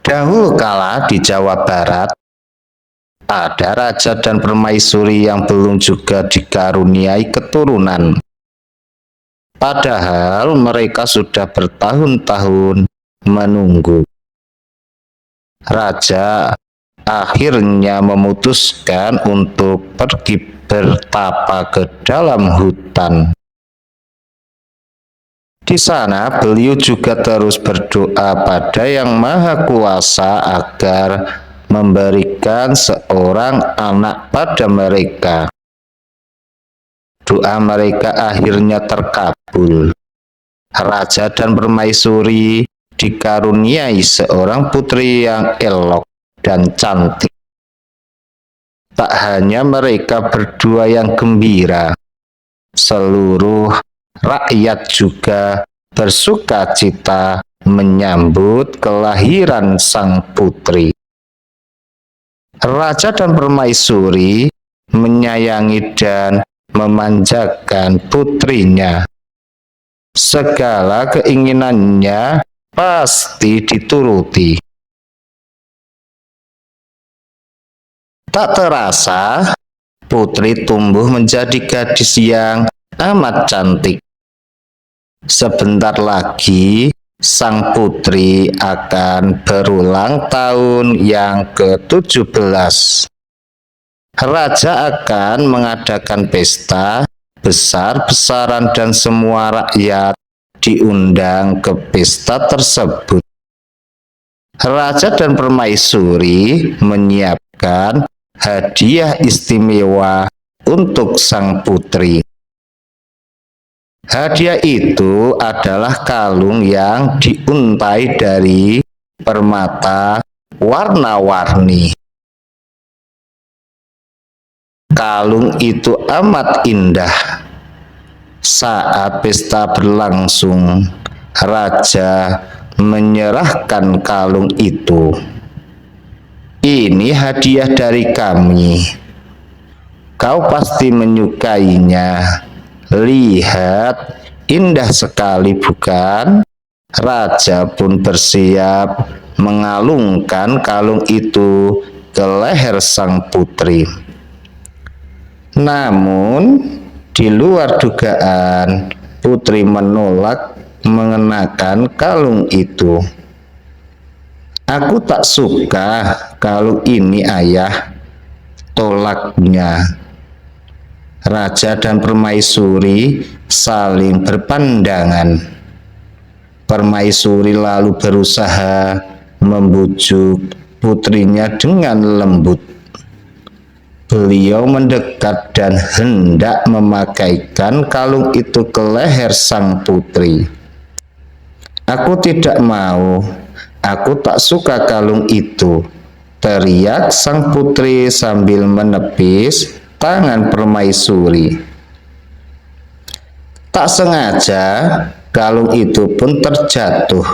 Dahulu kala di Jawa Barat, ada raja dan permaisuri yang belum juga dikaruniai keturunan. Padahal mereka sudah bertahun-tahun menunggu. Raja akhirnya memutuskan untuk pergi bertapa ke dalam hutan. Di sana beliau juga terus berdoa pada Yang Maha Kuasa agar memberikan seorang anak pada mereka. Doa mereka akhirnya terkabul. Raja dan permaisuri dikaruniai seorang putri yang elok dan cantik. Tak hanya mereka berdua yang gembira, seluruh rakyat juga bersuka cita menyambut kelahiran sang putri. Raja dan permaisuri menyayangi dan memanjakan putrinya. Segala keinginannya pasti dituruti. Tak terasa, putri tumbuh menjadi gadis yang amat cantik. Sebentar lagi, sang putri akan berulang tahun yang ke-17. Raja akan mengadakan pesta besar-besaran dan semua rakyat diundang ke pesta tersebut. Raja dan permaisuri menyiapkan hadiah istimewa untuk sang putri. Hadiah itu adalah kalung yang diuntai dari permata warna-warni. Kalung itu amat indah. Saat pesta berlangsung, raja menyerahkan kalung itu. Ini hadiah dari kami. Kau pasti menyukainya. Lihat, indah sekali bukan? Raja pun bersiap mengalungkan kalung itu ke leher sang putri. Namun, di luar dugaan, putri menolak mengenakan kalung itu. Aku tak suka kalung ini, ayah, tolaknya. Raja dan permaisuri saling berpandangan. Permaisuri lalu berusaha membujuk putrinya dengan lembut. Beliau mendekat dan hendak memakaikan kalung itu ke leher sang putri. Aku tidak mau, aku tak suka kalung itu, teriak sang putri sambil menepis tangan permaisuri. Tak sengaja, kalung itu pun terjatuh.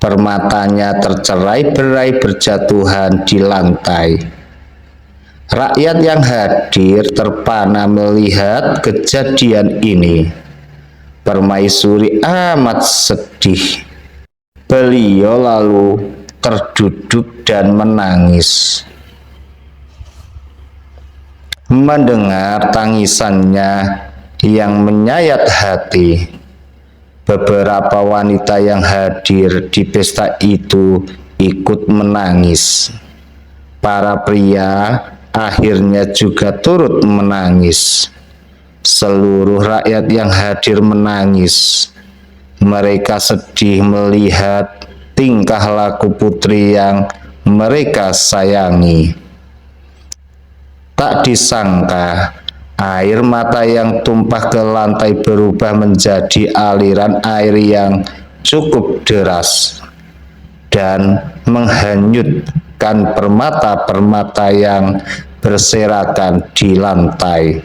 Permatanya tercerai-berai berjatuhan di lantai. Rakyat yang hadir terpana melihat kejadian ini. Permaisuri amat sedih. Beliau lalu terduduk dan menangis. Mendengar tangisannya yang menyayat hati, beberapa wanita yang hadir di pesta itu ikut menangis. Para pria akhirnya juga turut menangis. Seluruh rakyat yang hadir menangis. Mereka sedih melihat tingkah laku putri yang mereka sayangi. Tak disangka, air mata yang tumpah ke lantai berubah menjadi aliran air yang cukup deras dan menghanyutkan permata-permata yang berserakan di lantai.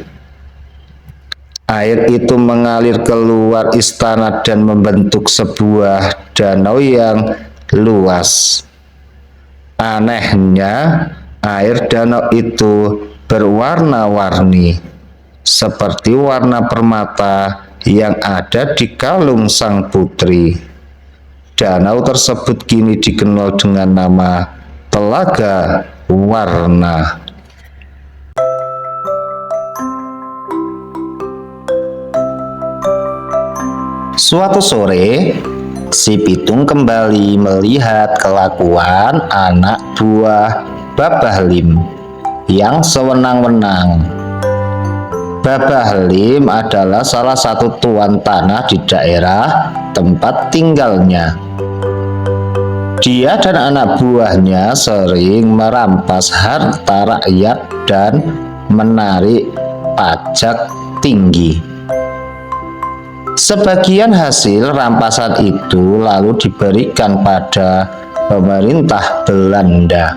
Air itu mengalir keluar istana dan membentuk sebuah danau yang luas. Anehnya, air danau itu berwarna-warni, seperti warna permata yang ada di kalung sang putri. Danau tersebut kini dikenal dengan nama Telaga Warna. Suatu sore, si Pitung kembali melihat kelakuan anak buah Babah Lim yang sewenang-wenang. Babah Lim adalah salah satu tuan tanah di daerah tempat tinggalnya. Dia dan anak buahnya sering merampas harta rakyat dan menarik pajak tinggi. Sebagian hasil rampasan itu lalu diberikan pada pemerintah Belanda.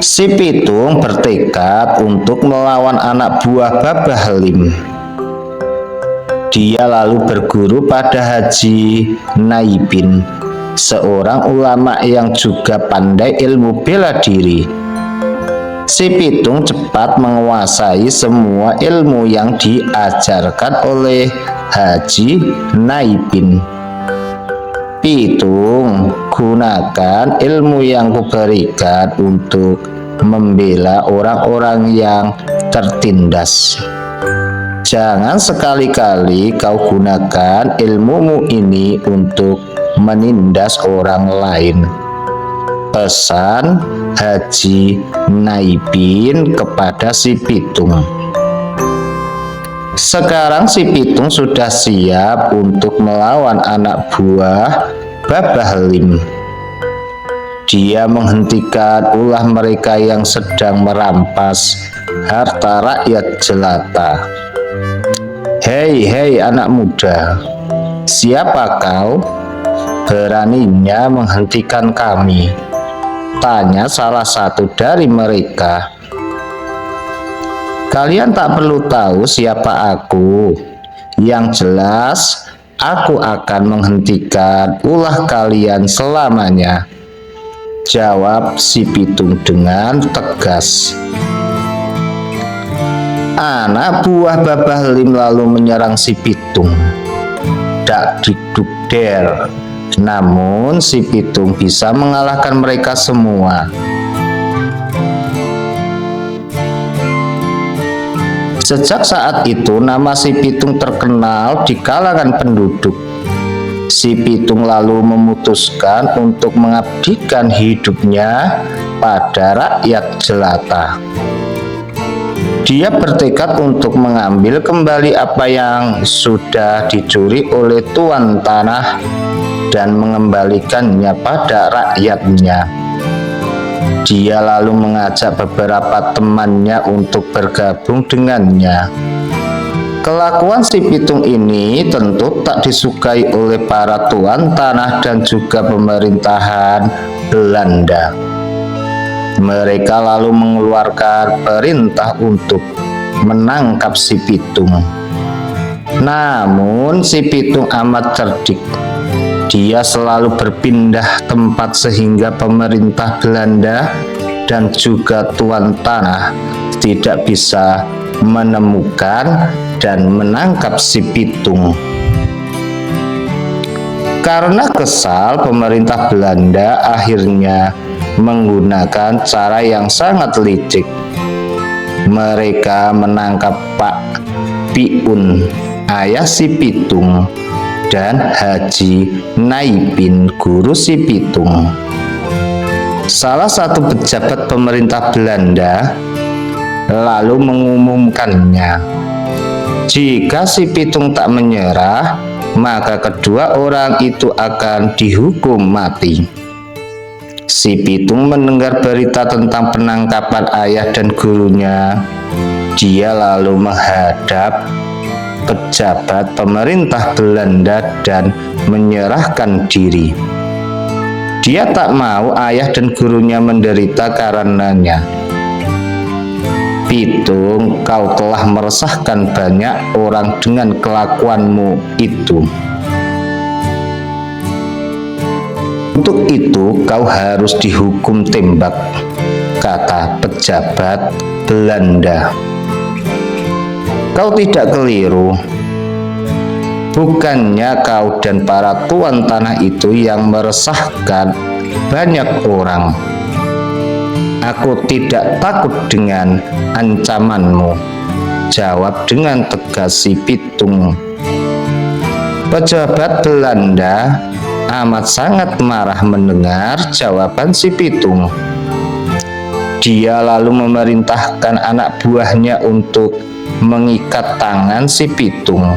Si Pitung bertekad untuk melawan anak buah Babah Lim. Dia lalu berguru pada Haji Naibin, seorang ulama yang juga pandai ilmu bela diri. Si Pitung cepat menguasai semua ilmu yang diajarkan oleh Haji Naibin. Pitung, gunakan ilmu yang kuberikan untuk membela orang-orang yang tertindas. Jangan sekali-kali kau gunakan ilmumu ini untuk menindas orang lain. Pesan Haji Naibin kepada si Pitung. Sekarang si Pitung sudah siap untuk melawan anak buah Babah Lim. Dia menghentikan ulah mereka yang sedang merampas harta rakyat jelata. Hei anak muda, siapa kau? Beraninya menghentikan kami? Tanya salah satu dari mereka. Kalian tak perlu tahu siapa aku. Yang jelas, aku akan menghentikan ulah kalian selamanya, jawab si Pitung dengan tegas. Anak buah Babah Lim lalu menyerang si Pitung. Dak dikduk der. Namun si Pitung bisa mengalahkan mereka semua. Sejak saat itu nama si Pitung terkenal di kalangan penduduk. Si Pitung lalu memutuskan untuk mengabdikan hidupnya pada rakyat jelata. Dia bertekad untuk mengambil kembali apa yang sudah dicuri oleh tuan tanah dan mengembalikannya pada rakyatnya. Dia lalu mengajak beberapa temannya untuk bergabung dengannya. Kelakuan si Pitung ini tentu tak disukai oleh para tuan tanah dan juga pemerintahan Belanda. Mereka lalu mengeluarkan perintah untuk menangkap si Pitung. Namun si Pitung amat cerdik. Dia selalu berpindah tempat sehingga pemerintah Belanda dan juga tuan tanah tidak bisa menemukan dan menangkap si Pitung. Karena kesal, pemerintah Belanda akhirnya menggunakan cara yang sangat licik. Mereka menangkap Pak Piun, ayah si Pitung, dan Haji Naibin, guru si Pitung. Salah satu pejabat pemerintah Belanda lalu mengumumkannya. Jika si Pitung tak menyerah, maka kedua orang itu akan dihukum mati. Si Pitung mendengar berita tentang penangkapan ayah dan gurunya. Dia lalu menghadap pejabat pemerintah Belanda dan menyerahkan diri. Dia tak mau ayah dan gurunya menderita karenanya. Pitung, kau telah meresahkan banyak orang dengan kelakuanmu itu. Untuk itu kau harus dihukum tembak, kata pejabat Belanda. Kau tidak keliru. Bukannya kau dan para tuan tanah itu yang meresahkan banyak orang. Aku tidak takut dengan ancamanmu, jawab dengan tegas si pitung. Pejabat Belanda amat sangat marah mendengar jawaban si pitung. Dia lalu memerintahkan anak buahnya untuk mengikat tangan si pitung.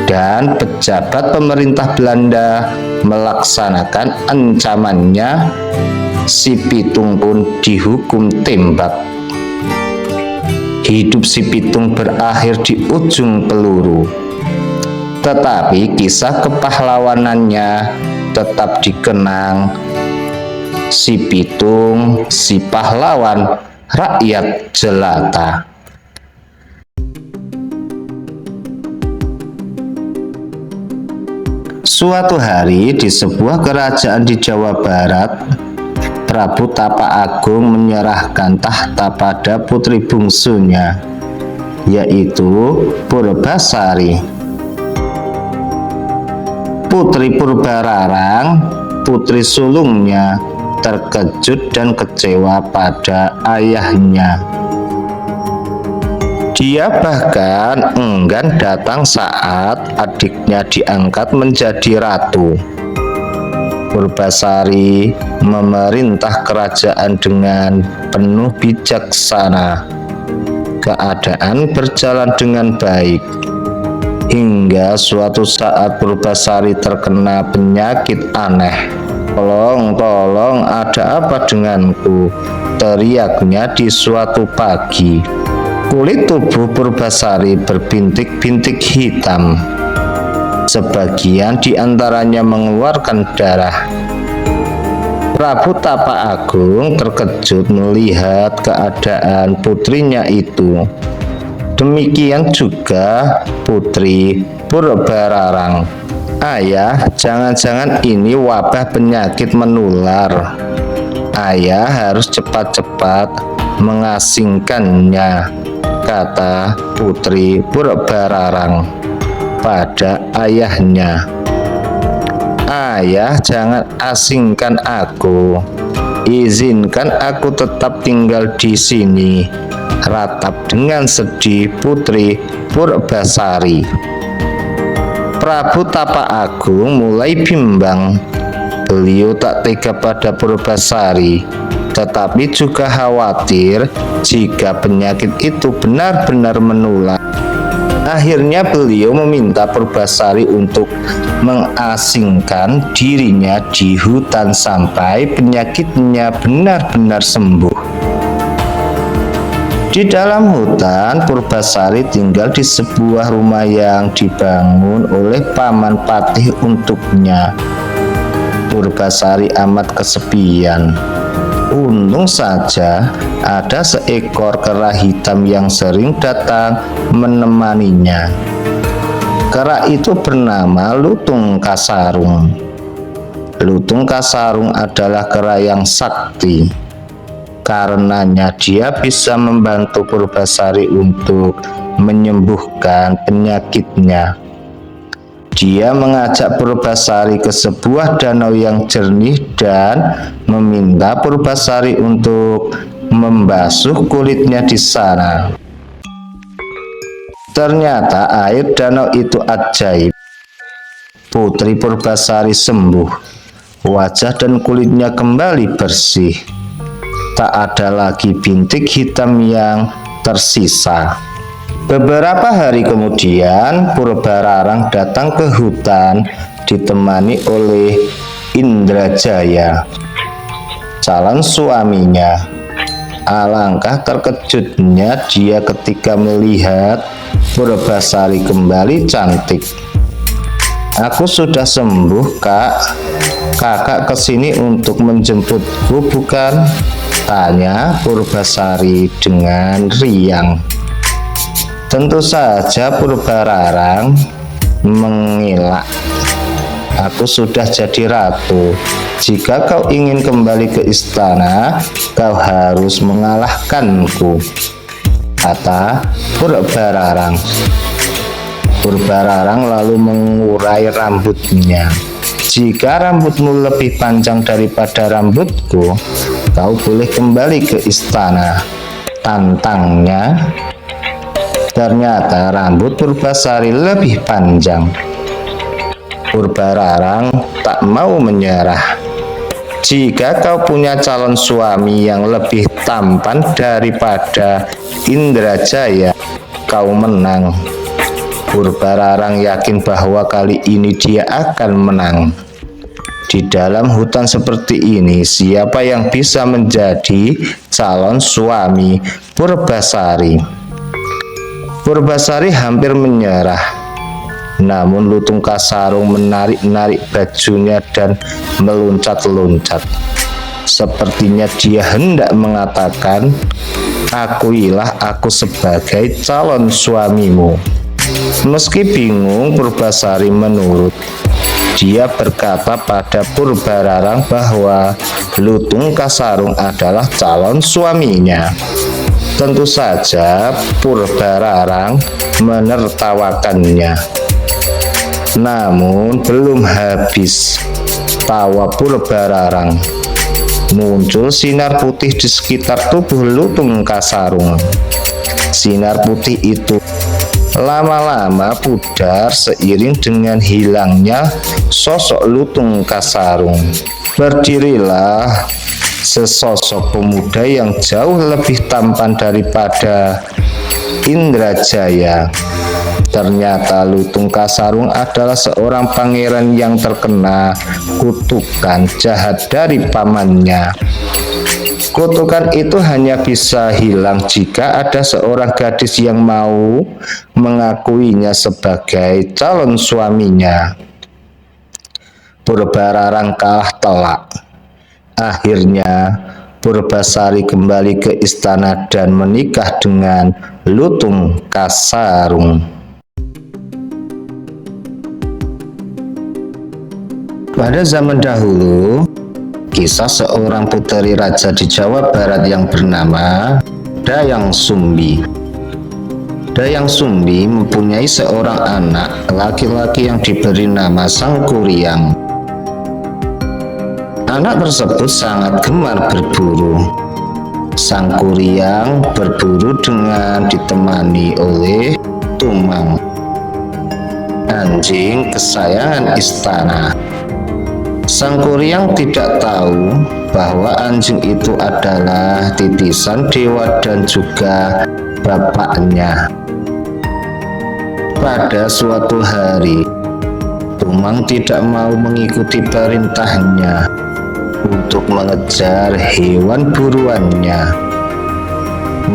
Dan pejabat pemerintah Belanda melaksanakan ancamannya. Si pitung pun dihukum tembak. Hidup si pitung berakhir di ujung peluru. Tetapi kisah kepahlawanannya tetap dikenang. Si pitung, si pahlawan rakyat jelata. Suatu hari di sebuah kerajaan di Jawa Barat, Prabu Tapa Agung menyerahkan tahta pada putri bungsunya, yaitu Purbasari. Putri Purbararang, putri sulungnya, terkejut dan kecewa pada ayahnya. Dia bahkan enggan datang saat adiknya diangkat menjadi ratu. Purbasari memerintah kerajaan dengan penuh bijaksana. Keadaan berjalan dengan baik. Hingga suatu saat Purbasari terkena penyakit aneh. Tolong, ada apa denganku? Teriaknya di suatu pagi. Kulit tubuh Purbasari berbintik-bintik hitam. Sebagian diantaranya mengeluarkan darah. Prabu Tapa Agung terkejut melihat keadaan putrinya itu. Demikian juga putri Purbararang. Ayah, jangan-jangan ini wabah penyakit menular. Ayah harus cepat-cepat mengasingkannya, kata putri Purbararang pada ayahnya. Ayah, jangan asingkan aku. Izinkan aku tetap tinggal di sini, ratap dengan sedih putri Purbasari. Prabu Tapa Agung mulai bimbang. Beliau tak tega pada Purbasari, tetapi juga khawatir jika penyakit itu benar-benar menular. Akhirnya beliau meminta Purbasari untuk mengasingkan dirinya di hutan sampai penyakitnya benar-benar sembuh. Di dalam hutan, Purbasari tinggal di sebuah rumah yang dibangun oleh paman Patih untuknya. Purbasari amat kesepian. Untung saja ada seekor kera hitam yang sering datang menemaninya. Kera itu bernama Lutung Kasarung. Lutung Kasarung adalah kera yang sakti. Karenanya dia bisa membantu Purbasari untuk menyembuhkan penyakitnya. Dia mengajak Purbasari ke sebuah danau yang jernih dan meminta Purbasari untuk membasuh kulitnya di sana. Ternyata air danau itu ajaib. Putri Purbasari sembuh. Wajah dan kulitnya kembali bersih. Tak ada lagi bintik hitam yang tersisa. Beberapa hari kemudian, Purbararang datang ke hutan ditemani oleh Indrajaya, calon suaminya. Alangkah terkejutnya dia ketika melihat Purbasari kembali cantik. Aku sudah sembuh, Kak. Kakak kesini untuk menjemputku, bukan? Tanya Purbasari dengan riang. Tentu saja Purbararang mengelak. Aku sudah jadi ratu. Jika kau ingin kembali ke istana, kau harus mengalahkanku, kata Purbararang. Purbararang lalu mengurai rambutnya. Jika rambutmu lebih panjang daripada rambutku, kau boleh kembali ke istana, tantangnya. Ternyata rambut Purbasari lebih panjang. Purbararang tak mau menyerah. Jika kau punya calon suami yang lebih tampan daripada Indrajaya, kau menang. Purbararang yakin bahwa kali ini dia akan menang. Di dalam hutan seperti ini, siapa yang bisa menjadi calon suami Purbasari? Purbasari hampir menyerah. Namun Lutung Kasarung menarik-narik bajunya dan meluncat-luncat. Sepertinya dia hendak mengatakan, "Akuilah aku sebagai calon suamimu." Meski bingung, Purbasari menurut. Dia berkata pada Purbararang bahwa Lutung Kasarung adalah calon suaminya. Tentu saja Purbararang menertawakannya. Namun belum habis tawa Purbararang, muncul sinar putih di sekitar tubuh Lutung Kasarung. Sinar putih itu lama-lama pudar seiring dengan hilangnya sosok Lutung Kasarung. Berdirilah sesosok pemuda yang jauh lebih tampan daripada Indrajaya. Ternyata Lutung Kasarung adalah seorang pangeran yang terkena kutukan jahat dari pamannya. Kutukan itu hanya bisa hilang jika ada seorang gadis yang mau mengakuinya sebagai calon suaminya. Purbararang kalah telak. Akhirnya Purbasari kembali ke istana dan menikah dengan Lutung Kasarung. Pada zaman dahulu, kisah seorang puteri raja di Jawa Barat yang bernama Dayang Sumbi. Dayang Sumbi mempunyai seorang anak laki-laki yang diberi nama Sangkuriang. Anak tersebut sangat gemar berburu. Sangkuriang berburu dengan ditemani oleh Tumang, anjing kesayangan istana. Sangkuriang tidak tahu bahwa anjing itu adalah titisan dewa dan juga bapaknya. Pada suatu hari, Tumang tidak mau mengikuti perintahnya untuk mengejar hewan buruannya.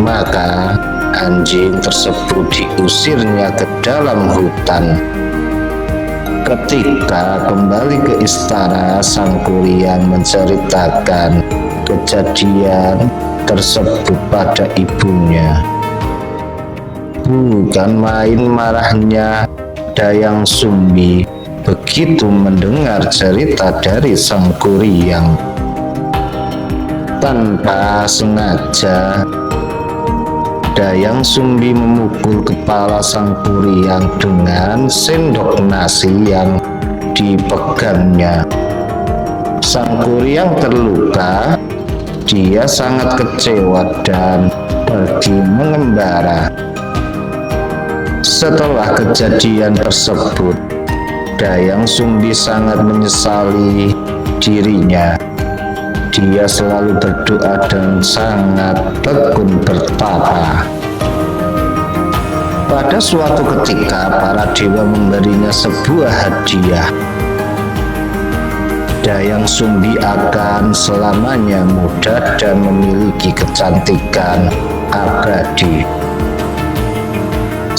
Maka anjing tersebut diusirnya ke dalam hutan. Ketika kembali ke istana, Sangkuriang menceritakan kejadian tersebut pada ibunya. Bukan main marahnya Dayang Sumbi begitu mendengar cerita dari Sangkuriang. Tanpa sengaja, Dayang Sumbi memukul kepala Sangkuriang dengan sendok nasi yang dipegangnya. Sangkuriang terluka. Dia sangat kecewa dan pergi mengembara. Setelah kejadian tersebut, Dayang Sumbi sangat menyesali dirinya. Dia selalu berdoa dan sangat tekun bertapa. Pada suatu ketika, para dewa memberinya sebuah hadiah. Dayang Sumbi akan selamanya muda dan memiliki kecantikan abadi.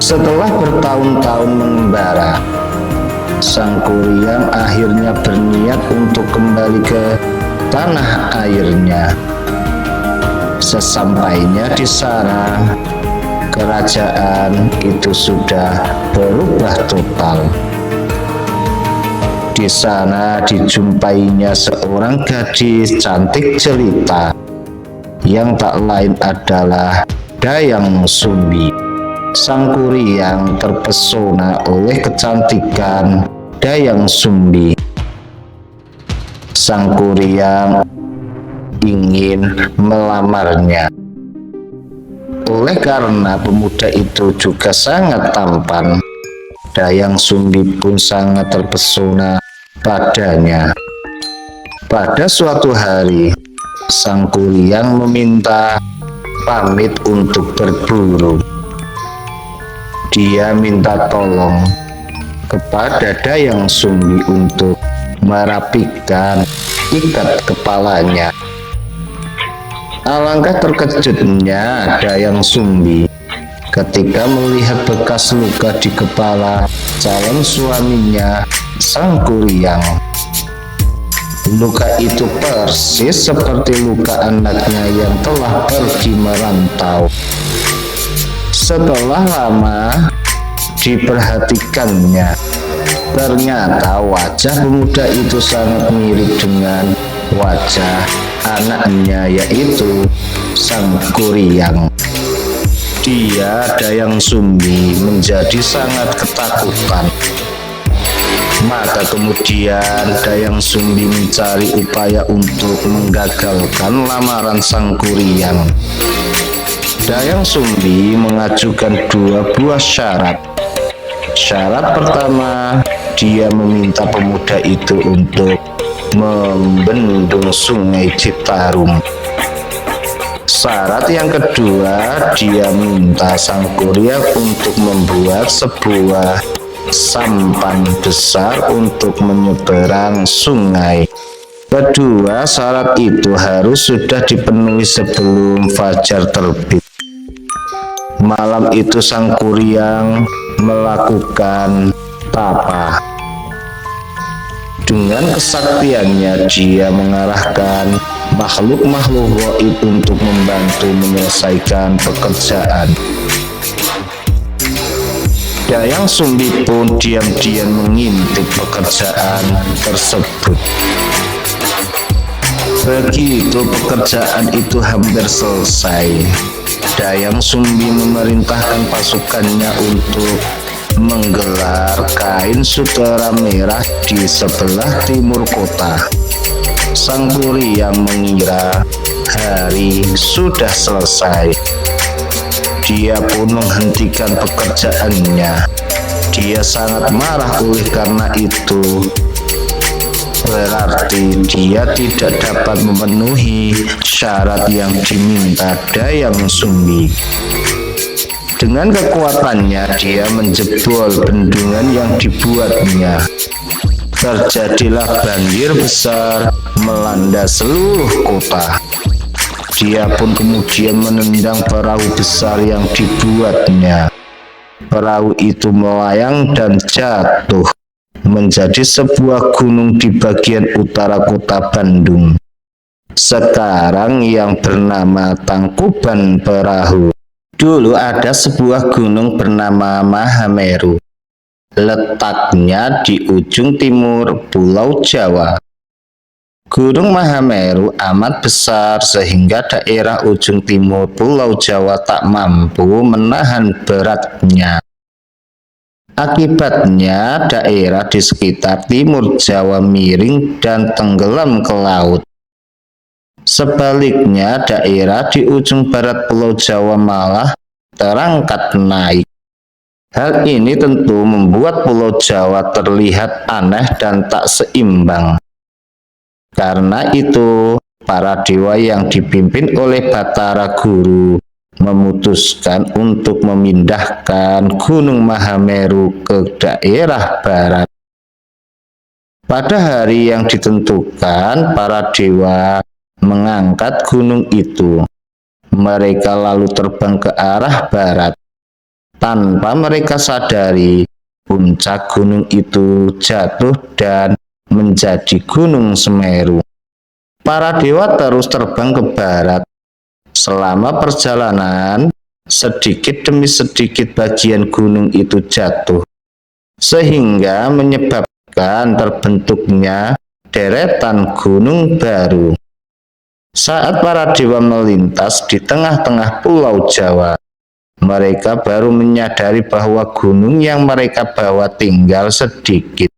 Setelah bertahun-tahun mengembara, Sangkuriang akhirnya berniat untuk kembali ke tanah airnya. Sesampainya di sana, kerajaan itu sudah berubah total. Di sana dijumpainya seorang gadis cantik jelita yang tak lain adalah Dayang Sumbi. Sang Kuryang terpesona oleh kecantikan Dayang Sumbi. Sang Kuryang ingin melamarnya. Oleh karena pemuda itu juga sangat tampan, Dayang Sumbi pun sangat terpesona padanya. Pada suatu hari, Sang Kuryang meminta pamit untuk berburu. Dia minta tolong kepada Dayang Sumbi untuk merapikan ikat kepalanya. Alangkah terkejutnya Dayang Sumbi ketika melihat bekas luka di kepala calon suaminya, Sang Kuryang. Luka itu persis seperti luka anaknya yang telah pergi merantau. Setelah lama diperhatikannya, ternyata wajah pemuda itu sangat mirip dengan wajah anaknya, yaitu Sang Kuryang. Dia, Dayang Sumbi, menjadi sangat ketakutan. Maka kemudian Dayang Sumbi mencari upaya untuk menggagalkan lamaran Sang Kuryang. Dayang Sumbi mengajukan 2 buah syarat. Syarat pertama, dia meminta pemuda itu untuk membendung Sungai Citarum. Syarat yang kedua, dia minta Sang Kuryang untuk membuat sebuah sampan besar untuk menyeberang sungai. Kedua syarat itu harus sudah dipenuhi sebelum fajar terbit. Malam itu Sang Kuryang melakukan tapa. Dengan kesaktiannya dia mengarahkan makhluk-makhluk gaib untuk membantu menyelesaikan pekerjaan. Dayang Sumbi pun diam-diam mengintip pekerjaan tersebut. Begitu pekerjaan itu hampir selesai, Dayang Sumbi memerintahkan pasukannya untuk menggelar kain sutera merah di sebelah timur kota. Sang Kuryang mengira hari sudah selesai. Dia pun menghentikan pekerjaannya. Dia sangat marah oleh karena itu. Berarti dia tidak dapat memenuhi syarat yang diminta Dayang Sumbi. Dengan kekuatannya dia menjebol bendungan yang dibuatnya. Terjadilah banjir besar melanda seluruh kota. Dia pun kemudian menendang perahu besar yang dibuatnya. Perahu itu melayang dan jatuh menjadi sebuah gunung di bagian utara kota Bandung. Sekarang yang bernama Tangkuban Perahu. Dulu ada sebuah gunung bernama Mahameru. Letaknya di ujung timur Pulau Jawa. Gunung Mahameru amat besar sehingga daerah ujung timur Pulau Jawa tak mampu menahan beratnya. Akibatnya daerah di sekitar timur Jawa miring dan tenggelam ke laut. Sebaliknya daerah di ujung barat Pulau Jawa malah terangkat naik. Hal ini tentu membuat Pulau Jawa terlihat aneh dan tak seimbang. Karena itu, para dewa yang dipimpin oleh Batara Guru memutuskan untuk memindahkan Gunung Mahameru ke daerah barat. Pada hari yang ditentukan, para dewa mengangkat gunung itu. Mereka lalu terbang ke arah barat. Tanpa mereka sadari, puncak gunung itu jatuh dan menjadi Gunung Semeru. Para dewa terus terbang ke barat. Selama perjalanan, sedikit demi sedikit bagian gunung itu jatuh, sehingga menyebabkan terbentuknya deretan gunung baru. Saat para dewa melintas di tengah-tengah Pulau Jawa, Mereka baru menyadari bahwa gunung yang mereka bawa tinggal sedikit.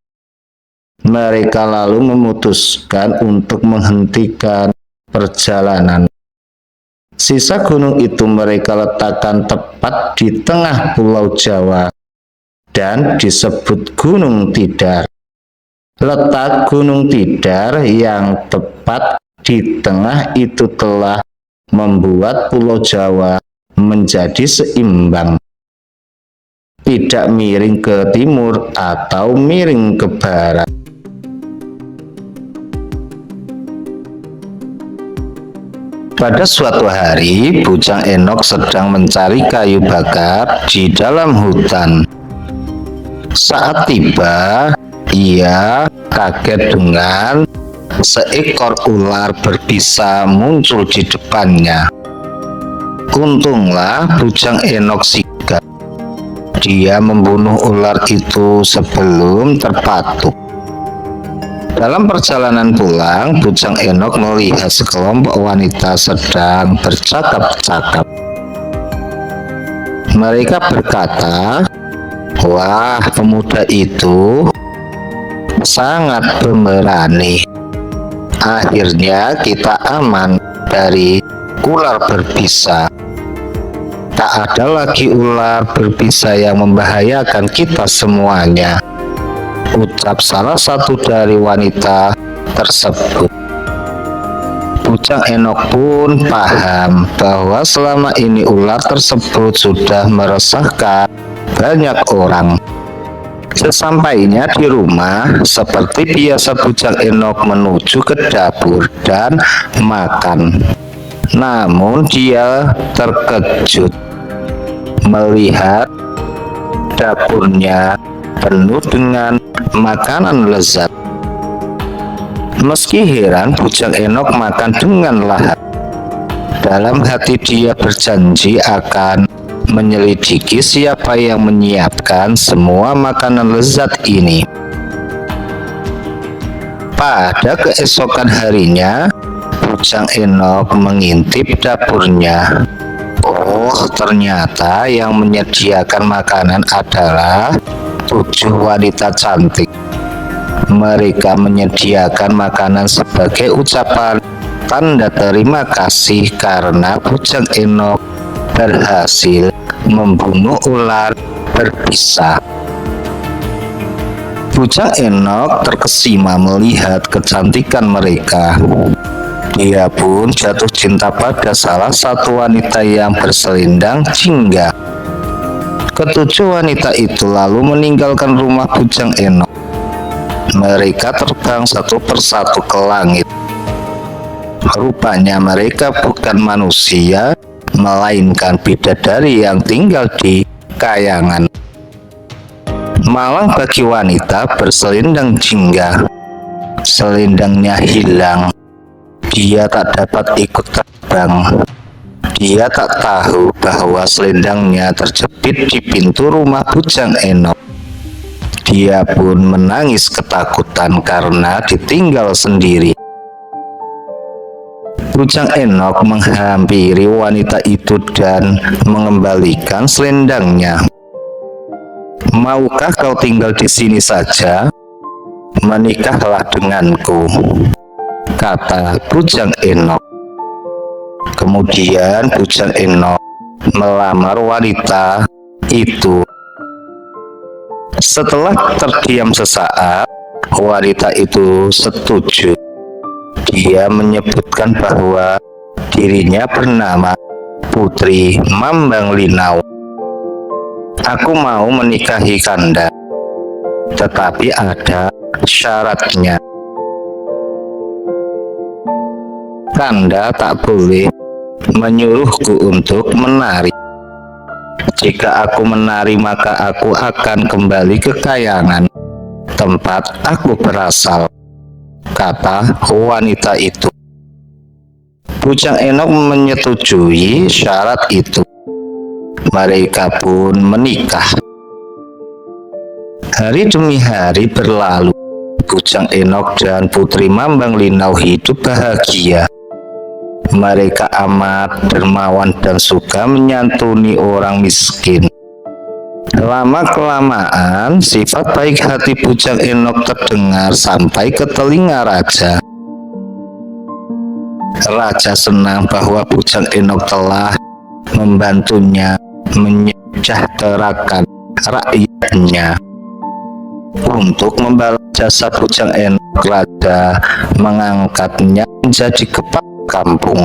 Mereka lalu memutuskan untuk menghentikan perjalanan. Sisa gunung itu mereka letakkan tepat di tengah Pulau Jawa dan disebut Gunung Tidar. Letak Gunung Tidar yang tepat di tengah itu telah membuat Pulau Jawa menjadi seimbang, tidak miring ke timur atau miring ke barat. Pada suatu hari, Bujang Enok sedang mencari kayu bakar di dalam hutan. Saat tiba, ia kaget dengan seekor ular berbisa muncul di depannya. Untunglah Bujang Enok sigap. Dia membunuh ular itu sebelum terpatuk. Dalam perjalanan pulang, Bujang Enok melihat sekelompok wanita sedang bercakap-cakap. Mereka berkata, "Wah, pemuda itu sangat pemberani. Akhirnya kita aman dari ular berbisa. Tak ada lagi ular berbisa yang membahayakan kita semuanya," ucap salah satu dari wanita tersebut. Bujang Enok pun paham bahwa selama ini ular tersebut sudah meresahkan banyak orang. Sesampainya di rumah, seperti biasa Bujang Enok menuju ke dapur dan makan. Namun dia terkejut melihat dapurnya penuh dengan makanan lezat. Meski heran, Bujang Enok makan dengan lahap. Dalam hati dia berjanji akan menyelidiki siapa yang menyiapkan semua makanan lezat ini. Pada keesokan harinya, Bujang Enok mengintip dapurnya. Oh, ternyata yang menyediakan makanan adalah 7 wanita cantik. Mereka menyediakan makanan sebagai ucapan tanda terima kasih karena Bujang Enok berhasil membunuh ular berbisa. Bujang Enok terkesima melihat kecantikan mereka. Dia pun jatuh cinta pada salah satu wanita yang berselendang jingga. Ketujuh wanita itu lalu meninggalkan rumah Bujang Enok. Mereka terbang satu persatu ke langit. Rupanya mereka bukan manusia, melainkan bidadari yang tinggal di kayangan. Malang bagi wanita berselendang jingga. Selendangnya hilang. Dia tak dapat ikut terbang. Dia tak tahu bahwa selendangnya terjepit di pintu rumah Bujang Enok. Dia pun menangis ketakutan karena ditinggal sendiri. Bujang Enok menghampiri wanita itu dan mengembalikan selendangnya. "Maukah kau tinggal di sini saja? Menikahlah denganku," kata Bujang Enok. Kemudian Bujang Enok melamar wanita itu. Setelah terdiam sesaat, wanita itu setuju. Dia menyebutkan bahwa dirinya bernama Putri Mambang Linau. "Aku mau menikahi Kanda, tetapi ada syaratnya. Kanda tak boleh menyuruhku untuk menari. Jika aku menari, maka aku akan kembali ke kayangan tempat aku berasal," kata wanita itu. Bujang Enok menyetujui syarat itu. Mereka pun menikah. Hari demi hari berlalu. Bujang Enok dan Putri Mambang Linau hidup bahagia. Mereka amat dermawan dan suka menyantuni orang miskin. Lama-kelamaan, sifat baik hati bujang Enok terdengar sampai ke telinga raja. Raja senang bahwa bujang Enok telah membantunya menyejahterakan rakyatnya. Untuk membalas jasa bujang Enok, raja mengangkatnya menjadi kepala kampung.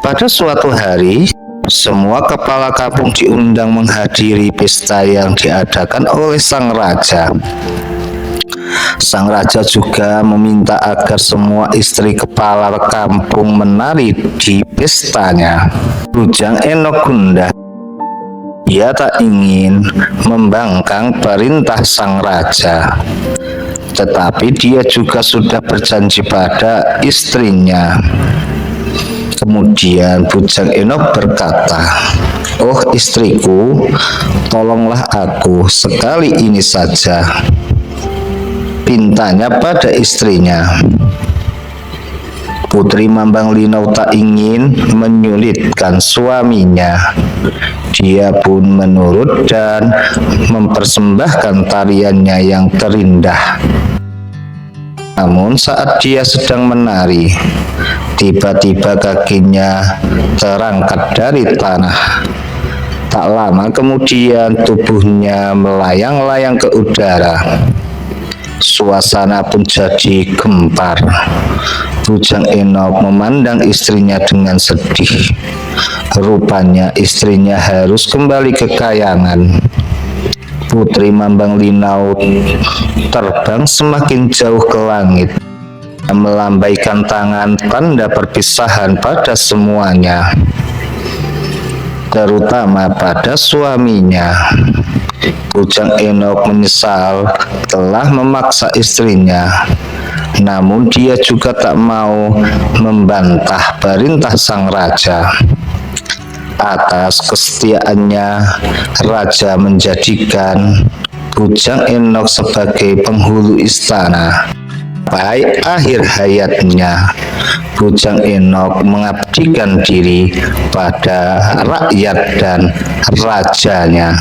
Pada suatu hari, semua kepala kampung diundang menghadiri pesta yang diadakan oleh sang raja. Sang raja juga meminta agar semua istri kepala kampung menari di pestanya. Bujang Enok gundah. Ia tak ingin membangkang perintah sang raja, tetapi dia juga sudah berjanji pada istrinya. Kemudian bujang Enok berkata, "Oh istriku, tolonglah aku sekali ini saja," pintanya pada istrinya. Putri Mambang Linau tak ingin menyulitkan suaminya. Dia pun menurut dan mempersembahkan tariannya yang terindah. Namun saat dia sedang menari, tiba-tiba kakinya terangkat dari tanah. Tak lama kemudian tubuhnya melayang-layang ke udara. Suasana pun jadi gempar. Bujang Enok memandang istrinya dengan sedih. Rupanya istrinya harus kembali ke kayangan. Putri Mambang Linau terbang semakin jauh ke langit, melambaikan tangan tanda perpisahan pada semuanya, terutama pada suaminya. Bujang Enok menyesal telah memaksa istrinya, namun dia juga tak mau membantah perintah sang raja. Atas kesetiaannya, raja menjadikan Bujang Enok sebagai penghulu istana. Sampai akhir hayatnya, Bujang Enok mengabdikan diri pada rakyat dan rajanya.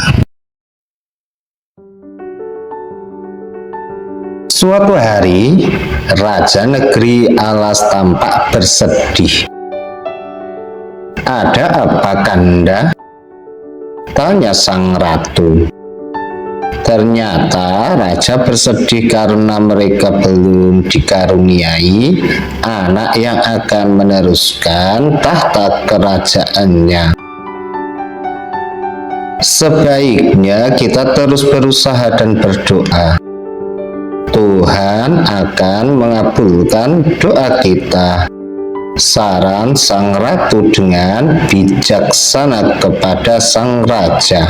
Suatu hari, Raja Negeri Alas tampak bersedih. "Ada apa, Kanda?" tanya sang ratu. Ternyata raja bersedih karena mereka belum dikaruniai anak yang akan meneruskan tahta kerajaannya. "Sebaiknya kita terus berusaha dan berdoa. Tuhan akan mengabulkan doa kita," saran sang ratu dengan bijaksana kepada sang raja.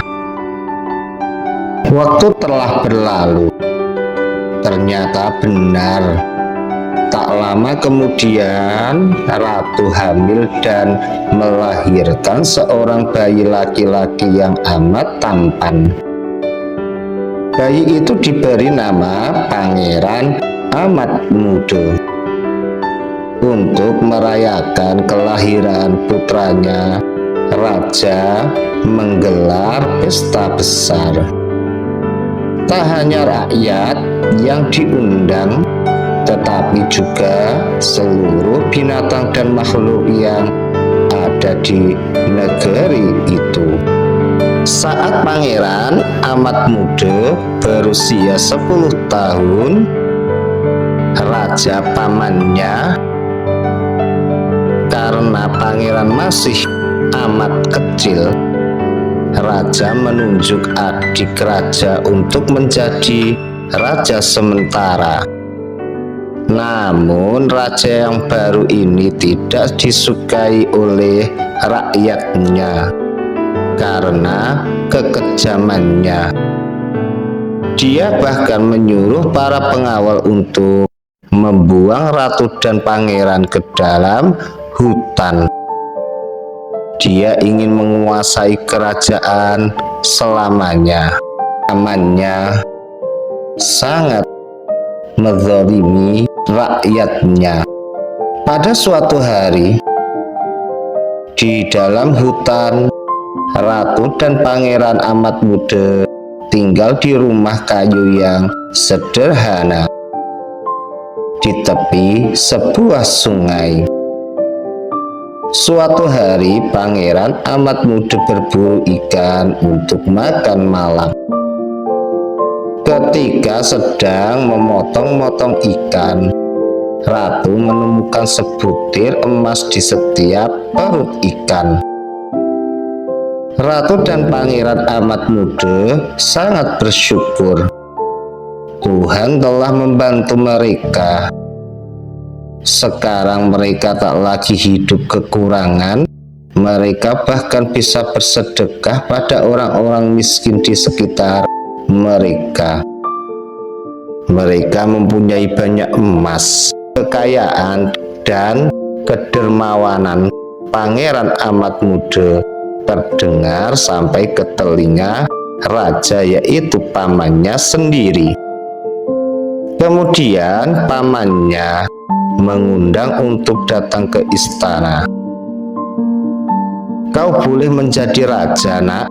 Waktu telah berlalu. Ternyata benar. Tak lama kemudian, ratu hamil dan melahirkan seorang bayi laki-laki yang amat tampan. Bayi itu diberi nama Pangeran Amat Muda. Untuk merayakan kelahiran putranya, raja menggelar pesta besar. Tak hanya rakyat yang diundang, tetapi juga seluruh binatang dan makhluk yang ada di negeri itu. Saat Pangeran Amat Muda berusia 10 tahun, raja pamannya, karena pangeran masih amat kecil, raja menunjuk adik raja untuk menjadi raja sementara. Namun raja yang baru ini tidak disukai oleh rakyatnya karena kekejamannya. Dia bahkan menyuruh para pengawal untuk membuang ratu dan pangeran ke dalam hutan. Dia ingin menguasai kerajaan selamanya. Pamannya sangat menzalimi rakyatnya. Pada suatu hari, di dalam hutan, ratu dan pangeran amat muda tinggal di rumah kayu yang sederhana di tepi sebuah sungai. Suatu hari, pangeran amat muda berburu ikan untuk makan malam. Ketika sedang memotong-motong ikan, ratu menemukan sebutir emas di setiap perut ikan. Ratu dan pangeran amat muda sangat bersyukur. Tuhan telah membantu mereka. Sekarang mereka tak lagi hidup kekurangan. Mereka bahkan bisa bersedekah pada orang-orang miskin di sekitar mereka. Mereka mempunyai banyak emas. Kekayaan dan kedermawanan pangeran amat muda terdengar sampai ke telinga raja, yaitu pamannya sendiri. Kemudian pamannya mengundang untuk datang ke istana. Kau boleh menjadi raja, nak,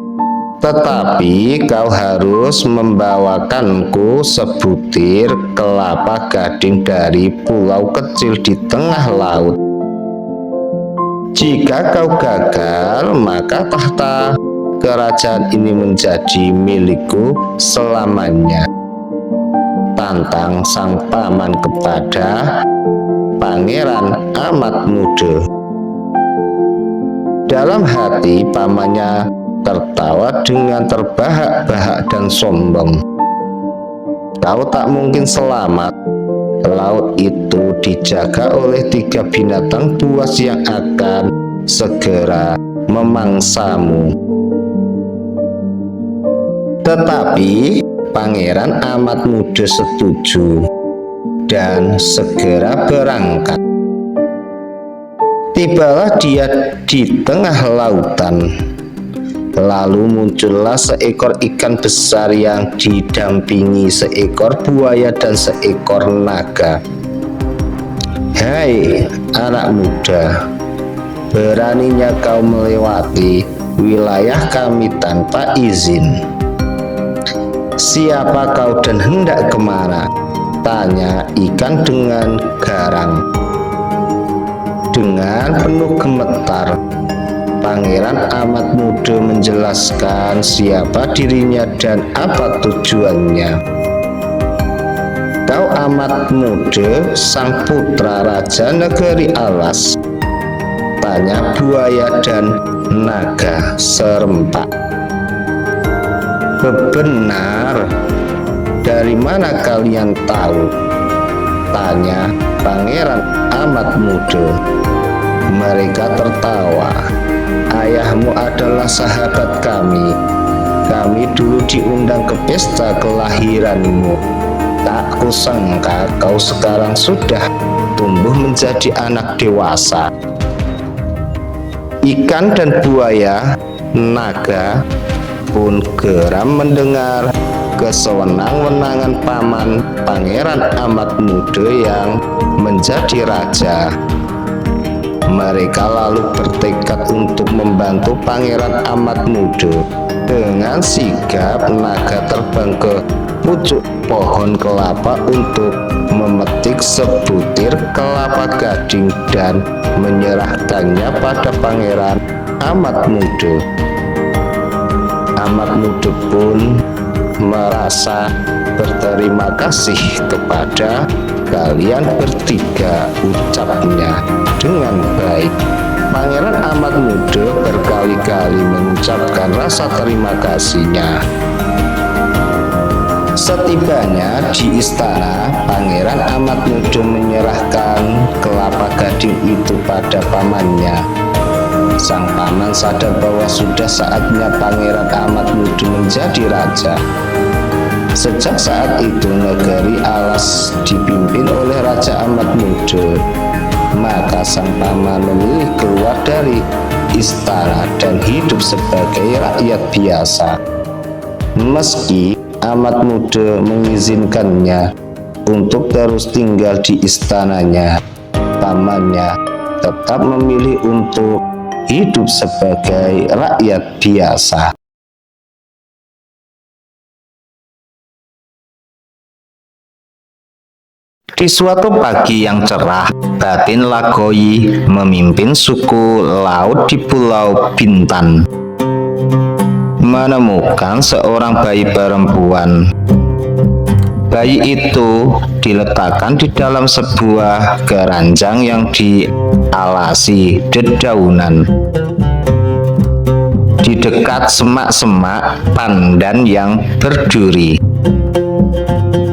tetapi kau harus membawakanku sebutir kelapa gading dari pulau kecil di tengah laut. Jika kau gagal, maka tahta kerajaan ini menjadi milikku selamanya. Tantang sang paman kepada pangeran amat muda. Dalam hati pamannya tertawa dengan terbahak-bahak dan sombong. Kau tak mungkin selamat. Laut itu dijaga oleh 3 binatang buas yang akan segera memangsamu. Tetapi pangeran amat muda setuju dan segera berangkat. Tibalah dia di tengah lautan. Lalu muncullah seekor ikan besar yang didampingi seekor buaya dan seekor naga. Hai anak muda, beraninya kau melewati wilayah kami tanpa izin. Siapa kau dan hendak kemana? Tanya ikan dengan garang. Dengan penuh gemetar, pangeran amat muda menjelaskan siapa dirinya dan apa tujuannya. Kau amat muda, sang putra raja negeri alas? Tanya buaya dan naga serempak. Benar, dari mana kalian tahu? Tanya pangeran amat muda. Mereka tertawa. Ayahmu adalah sahabat kami. Kami dulu diundang ke pesta kelahiranmu. Tak kusangka kau sekarang sudah tumbuh menjadi anak dewasa. Ikan dan buaya, naga pun geram mendengar kesewenang-wenangan paman pangeran amat muda yang menjadi raja. Mereka lalu bertekad untuk membantu pangeran amat muda. Dengan sigap, naga terbang ke pucuk pohon kelapa untuk memetik sebutir kelapa gading dan menyerahkannya pada pangeran amat muda. Amat muda pun merasa berterima kasih kepada kalian bertiga, ucapnya dengan baik. Pangeran amat muda berkali-kali mengucapkan rasa terima kasihnya. Setibanya di istana, pangeran amat muda menyerahkan kelapa gading itu pada pamannya. Sang paman sadar bahwa sudah saatnya pangeran amat muda menjadi raja. Sejak saat itu negeri alas dipimpin oleh Raja amat muda. Maka sang paman memilih keluar dari istana dan hidup sebagai rakyat biasa. Meski amat muda mengizinkannya untuk terus tinggal di istananya, utamanya tetap memilih untuk hidup sebagai rakyat biasa. Di suatu pagi yang cerah, Batin Lagoyi memimpin suku laut di Pulau Bintan, menemukan seorang bayi perempuan. Bayi itu diletakkan di dalam sebuah keranjang yang dialasi dedaunan di dekat semak-semak pandan yang berduri.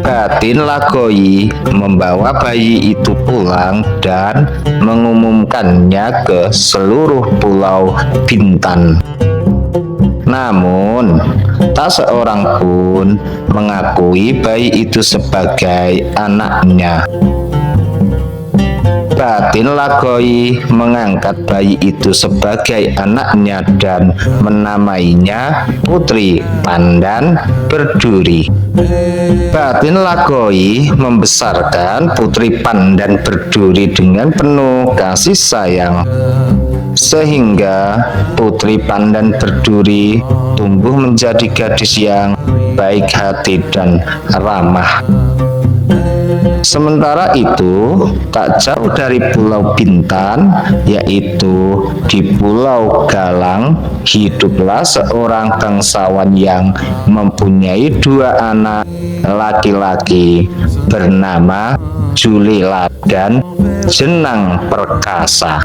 Batin Lagoyi membawa bayi itu pulang dan mengumumkannya ke seluruh Pulau Bintan. Namun, tak seorang pun mengakui bayi itu sebagai anaknya. Batin Lagoyi mengangkat bayi itu sebagai anaknya dan menamainya Putri Pandan Berduri. Batin Lagoyi membesarkan Putri Pandan Berduri dengan penuh kasih sayang, sehingga Putri Pandan Berduri tumbuh menjadi gadis yang baik hati dan ramah. Sementara itu, tak jauh dari Pulau Bintan, yaitu di Pulau Galang, hiduplah seorang bangsawan yang mempunyai 2 anak laki-laki bernama Julila dan Jenang Perkasa.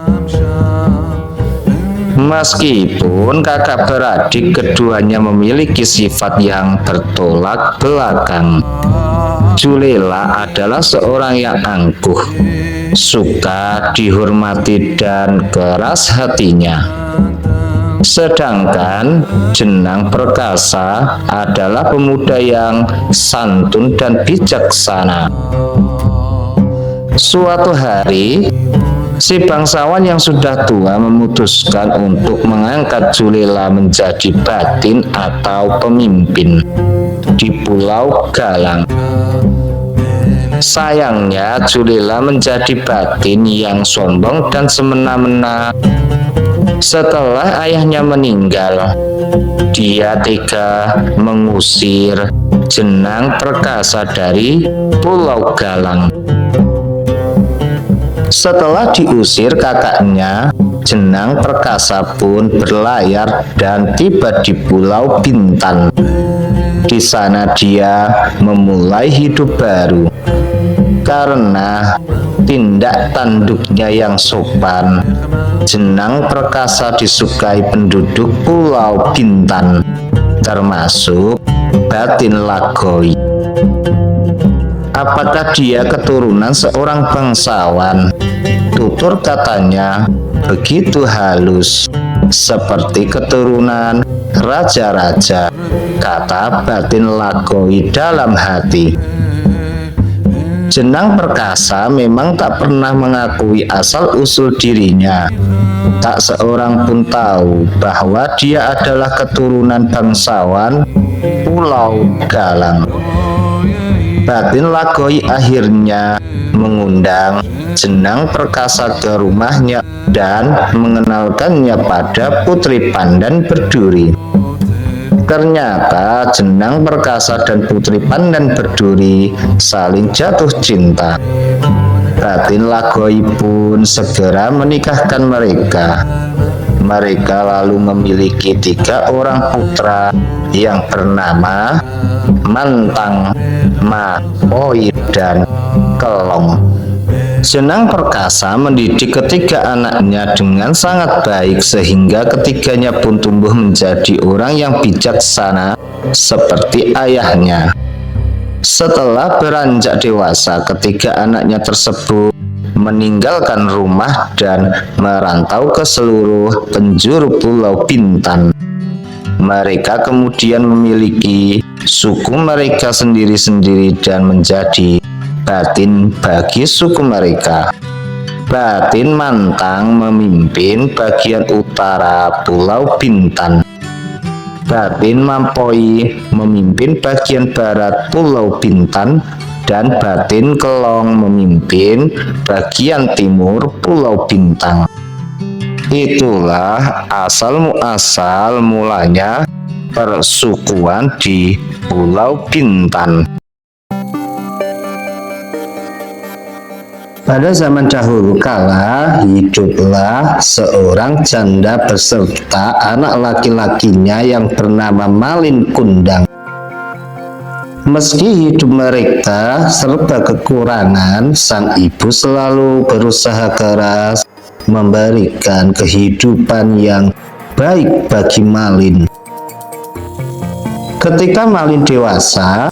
Meskipun kakak beradik, keduanya memiliki sifat yang bertolak belakang. Julila adalah seorang yang angkuh, suka dihormati dan keras hatinya. Sedangkan Jenang Perkasa adalah pemuda yang santun dan bijaksana. Suatu hari, si bangsawan yang sudah tua memutuskan untuk mengangkat Julila menjadi batin atau pemimpin di Pulau Galang. Sayangnya, Julila menjadi batin yang sombong dan semena-mena. Setelah ayahnya meninggal, dia tega mengusir Jenang Perkasa dari Pulau Galang. Setelah diusir kakaknya, Jenang Perkasa pun berlayar dan tiba di Pulau Bintan. Di sana dia memulai hidup baru. Karena tindak tanduknya yang sopan, Jenang Perkasa disukai penduduk Pulau Bintan, termasuk Batin Lagoyi. Apakah dia keturunan seorang bangsawan? Tutur katanya begitu halus, seperti keturunan raja-raja, kata Batin Lagoyi dalam hati. Jenang Perkasa memang tak pernah mengakui asal-usul dirinya. Tak seorang pun tahu bahwa dia adalah keturunan bangsawan Pulau Galang. Batin Lagoyi akhirnya mengundang Jenang Perkasa ke rumahnya dan mengenalkannya pada Putri Pandan Berduri. Ternyata Jenang Perkasa dan Putri Pandan Berduri saling jatuh cinta. Batin Lagoyi pun segera menikahkan mereka. Mereka lalu memiliki 3 orang putra yang bernama Mantang, Mapoy, dan Kelong. Jenang Perkasa mendidik ketiga anaknya dengan sangat baik, sehingga ketiganya pun tumbuh menjadi orang yang bijaksana seperti ayahnya. Setelah beranjak dewasa, ketiga anaknya tersebut meninggalkan rumah dan merantau ke seluruh penjuru Pulau Bintan. Mereka kemudian memiliki suku mereka sendiri-sendiri dan menjadi batin bagi suku mereka. Batin Mantang memimpin bagian utara Pulau Bintan. Batin Mapoy memimpin bagian barat Pulau Bintan, dan Batin Kelong memimpin bagian timur Pulau Bintang. Itulah asal-muasal mulanya persukuan di Pulau Bintan. Pada zaman dahulu kala, hiduplah seorang janda beserta anak laki-lakinya yang bernama Malin Kundang. Meski hidup mereka serba kekurangan, sang ibu selalu berusaha keras memberikan kehidupan yang baik bagi Malin. Ketika Malin dewasa,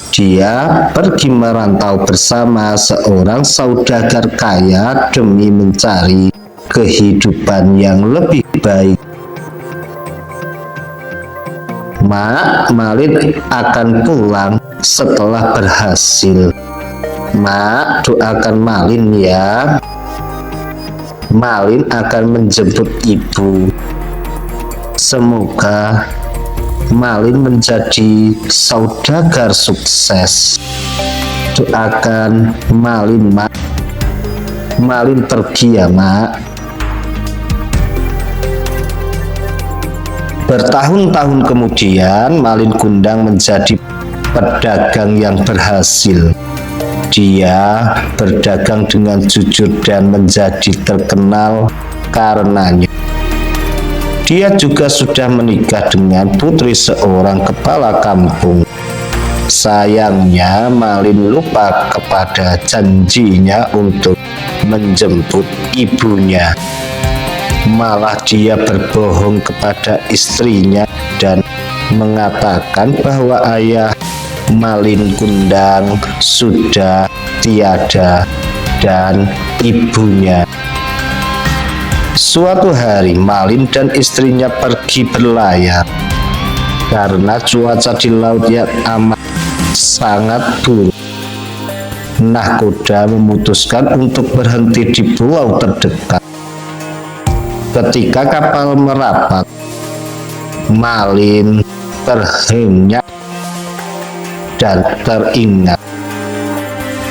dia pergi merantau bersama seorang saudagar kaya demi mencari kehidupan yang lebih baik. Mak, Malin akan pulang setelah berhasil. Mak, doakan Malin ya. Malin akan menjemput ibu. Semoga Malin menjadi saudagar sukses. Doakan Malin, Mak. Malin pergi ya, Mak. Bertahun-tahun kemudian, Malin Kundang menjadi pedagang yang berhasil. Dia berdagang dengan jujur dan menjadi terkenal karenanya. Dia juga sudah menikah dengan putri seorang kepala kampung. Sayangnya, Malin lupa kepada janjinya untuk menjemput ibunya. Malah dia berbohong kepada istrinya dan mengatakan bahwa ayah Malin Kundang sudah tiada dan ibunya. Suatu hari Malin dan istrinya pergi berlayar. Karena cuaca di laut yang amat sangat buruk, nahkoda memutuskan untuk berhenti di pulau terdekat. Ketika kapal merapat, Malin terhenyak dan teringat,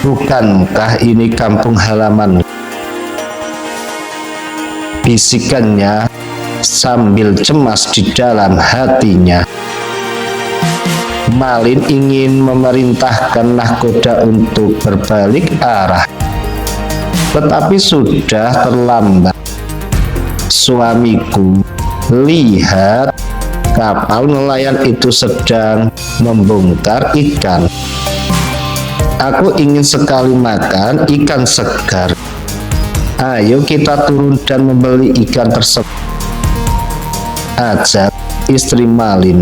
bukankah ini kampung halaman? Bisikannya sambil cemas di dalam hatinya. Malin ingin memerintahkan nahkoda untuk berbalik arah, tetapi sudah terlambat. Suamiku, lihat, kapal nelayan itu sedang membongkar ikan. Aku ingin sekali makan ikan segar. Ayo kita turun dan membeli ikan tersebut, ajak istri Malin.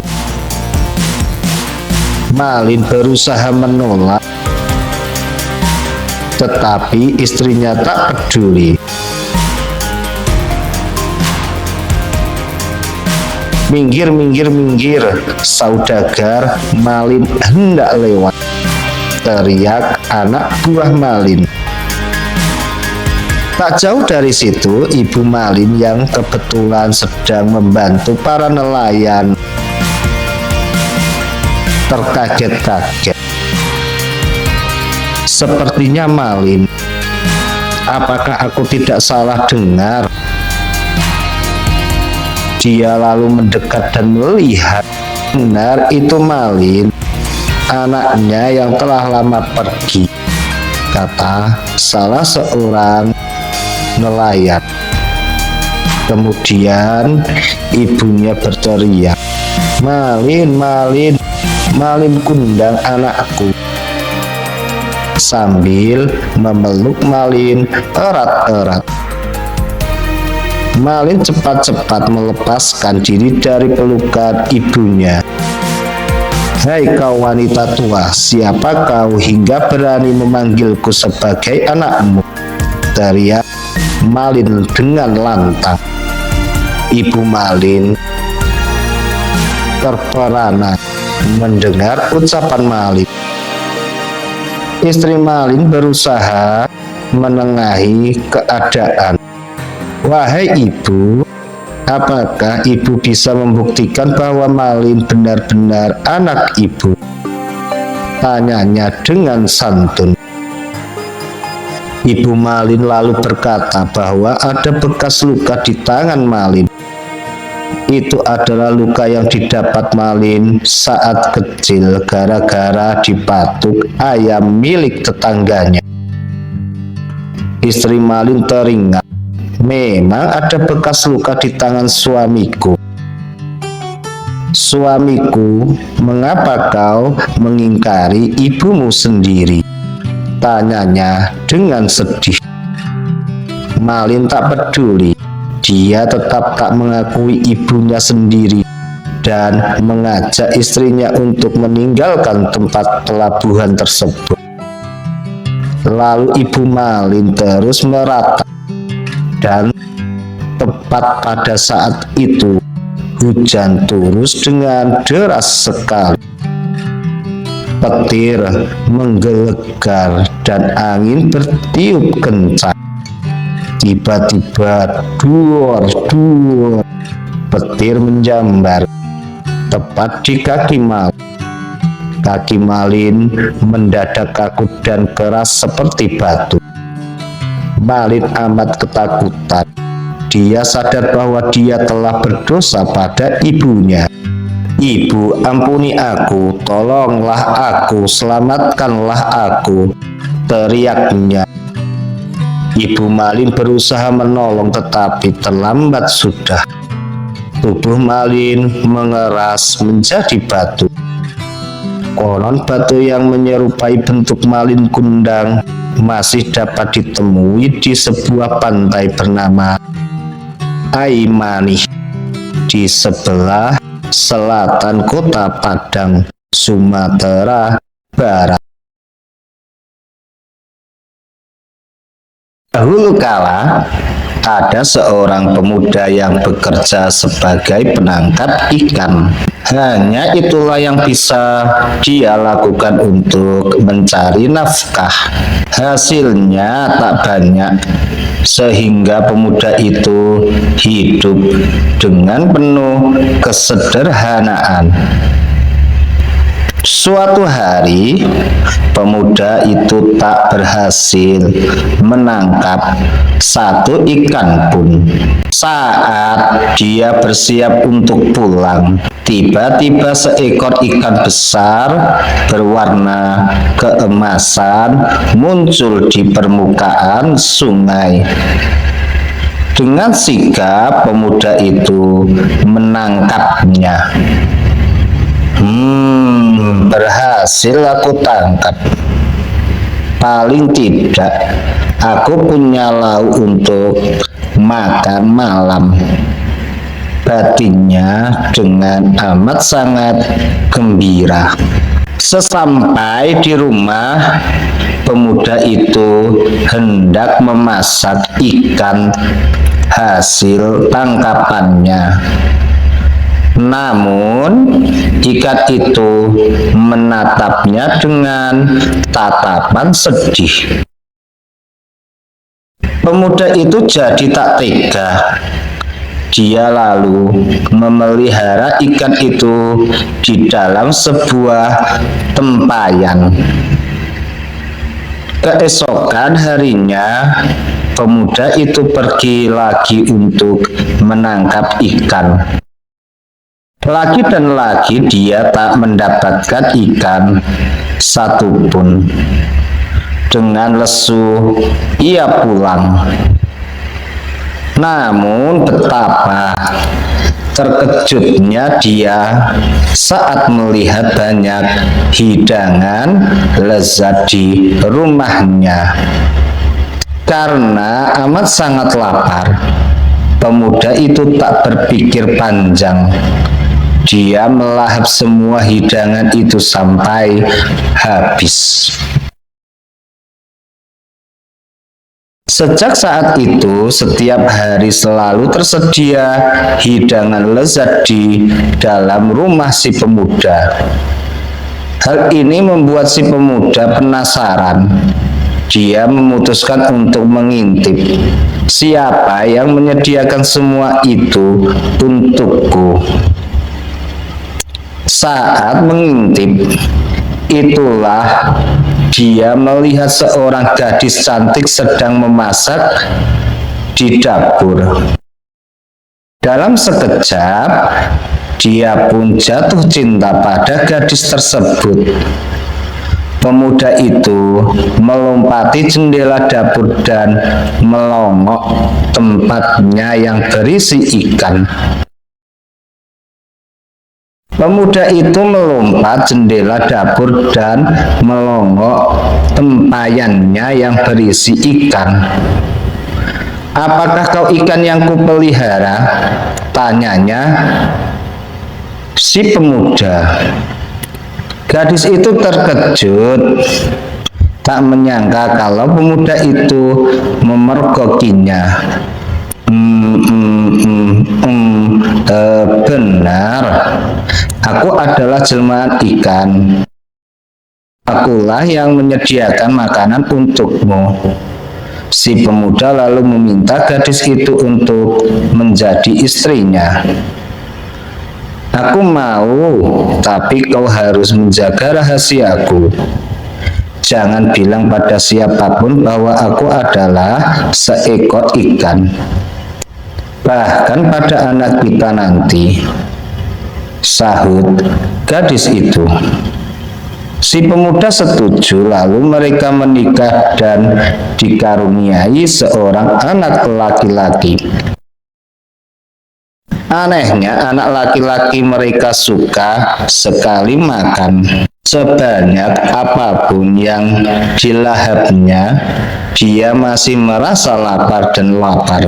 Malin berusaha menolak, tetapi istrinya tak peduli. Minggir, minggir, minggir, saudagar, Malin hendak lewat, teriak anak buah Malin. Tak jauh dari situ, ibu Malin yang kebetulan sedang membantu para nelayan terkaget-kaget. Sepertinya Malin, apakah aku tidak salah dengar? Dia lalu mendekat dan melihat. Benar, itu Malin, anaknya yang telah lama pergi, kata salah seorang nelayan. Kemudian ibunya berteriak, Malin, Malin, Malin Kundang anakku, sambil memeluk Malin erat-erat. Malin cepat-cepat melepaskan diri dari pelukan ibunya. Hai kau wanita tua, siapa kau hingga berani memanggilku sebagai anakmu? Teriak Malin dengan lantang. Ibu Malin terperana mendengar ucapan Malin. Istri Malin berusaha menengahi keadaan. Wahai ibu, apakah ibu bisa membuktikan bahwa Malin benar-benar anak ibu? tanyanya dengan santun. Ibu Malin lalu berkata bahwa ada bekas luka di tangan Malin. Itu adalah luka yang didapat Malin saat kecil gara-gara dipatuk ayam milik tetangganya. Istri Malin teringat, memang ada bekas luka di tangan suamiku. Suamiku, mengapa kau mengingkari ibumu sendiri? Tanyanya dengan sedih. Malin tak peduli. Dia tetap tak mengakui ibunya sendiri dan mengajak istrinya untuk meninggalkan tempat pelabuhan tersebut. Lalu Ibu Malin terus meratap, dan tepat pada saat itu hujan turun dengan deras sekali. Petir menggelegar dan angin bertiup kencang. Tiba-tiba duor, petir menjambar tepat di kaki Malin. Kaki Malin mendadak kaku dan keras seperti batu. Malin amat ketakutan. Dia sadar bahwa dia telah berdosa pada ibunya. Ibu, ampuni aku, tolonglah aku, selamatkanlah aku, teriaknya. Ibu Malin berusaha menolong tetapi terlambat sudah. Tubuh Malin mengeras menjadi batu. Konon batu yang menyerupai bentuk Malin Kundang masih dapat ditemui di sebuah pantai bernama Aimani di sebelah selatan kota Padang, Sumatera Barat. Dahulu kala, ada seorang pemuda yang bekerja sebagai penangkap ikan. Hanya itulah yang bisa dia lakukan untuk mencari nafkah. Hasilnya tak banyak, sehingga pemuda itu hidup dengan penuh kesederhanaan. Suatu hari, pemuda itu tak berhasil menangkap satu ikan pun. Saat dia bersiap untuk pulang, tiba-tiba seekor ikan besar berwarna keemasan muncul di permukaan sungai. Dengan sigap, pemuda itu menangkapnya. Berhasil aku tangkap. Paling tidak aku punya lauk untuk makan malam, batinnya dengan amat sangat gembira. Sesampai di rumah, pemuda itu hendak memasak ikan hasil tangkapannya. Namun, ikan itu menatapnya dengan tatapan sedih. Pemuda itu jadi tak tega. Dia lalu memelihara ikan itu di dalam sebuah tempayan. Keesokan harinya, pemuda itu pergi lagi untuk menangkap ikan. Lagi dan lagi dia tak mendapatkan ikan satupun. Dengan lesu ia pulang. Namun betapa terkejutnya dia saat melihat banyak hidangan lezat di rumahnya. Karena amat sangat lapar, pemuda itu tak berpikir panjang. Dia melahap semua hidangan itu sampai habis. Sejak saat itu, setiap hari selalu tersedia hidangan lezat di dalam rumah si pemuda. Hal ini membuat si pemuda penasaran. Dia memutuskan untuk mengintip, siapa yang menyediakan semua itu untukku. Saat mengintip, Itulah dia melihat seorang gadis cantik sedang memasak di dapur. Dalam sekejap, dia pun jatuh cinta pada gadis tersebut. Pemuda itu melompati jendela dapur dan melongok tempatnya yang berisi ikan. Pemuda itu melompat jendela dapur dan melongok tempayannya yang berisi ikan. "Apakah kau ikan yang kupelihara?" tanyanya si pemuda. Gadis itu terkejut, tak menyangka kalau pemuda itu memergokinya. Benar, aku adalah jelmaan ikan. Akulah yang menyediakan makanan untukmu." Si pemuda lalu meminta gadis itu untuk menjadi istrinya. "Aku mau, tapi kau harus menjaga rahasiaku. Jangan bilang pada siapapun bahwa aku adalah seekor ikan. Bahkan pada anak kita nanti," sahut gadis itu. Si pemuda setuju, lalu mereka menikah dan dikaruniai seorang anak laki-laki. Anehnya, anak laki-laki mereka suka sekali makan. Sebanyak apapun yang dilahapnya, dia masih merasa lapar dan lapar.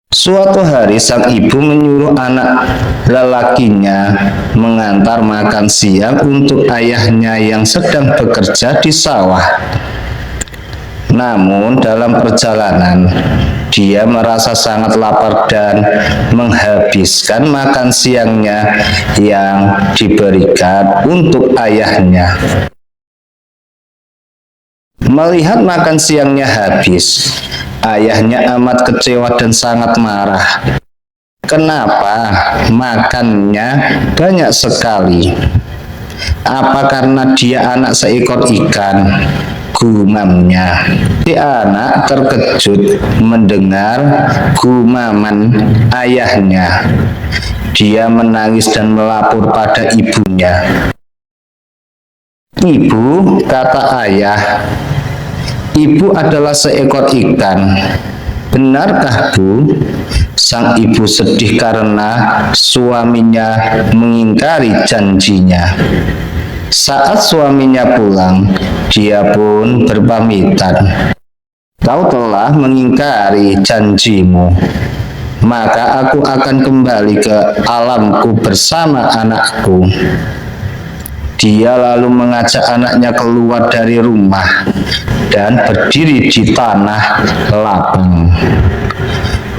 Suatu hari sang ibu menyuruh anak lelakinya mengantar makan siang untuk ayahnya yang sedang bekerja di sawah. Namun dalam perjalanan, dia merasa sangat lapar dan menghabiskan makan siangnya yang diberikan untuk ayahnya. Melihat makan siangnya habis, ayahnya amat kecewa dan sangat marah. Kenapa makannya banyak sekali? Apa karena dia anak seekor ikan? Gumamnya. Si anak terkejut mendengar gumaman ayahnya. Dia menangis dan melapor pada ibunya. "Ibu," kata ayah, "ibu adalah seekor ikan. Benarkah, Bu?" Sang ibu sedih karena suaminya mengingkari janjinya. Saat suaminya pulang, dia pun berpamitan. "Kau telah mengingkari janjimu, maka aku akan kembali ke alamku bersama anakku." Dia lalu mengajak anaknya keluar dari rumah dan berdiri di tanah lapang.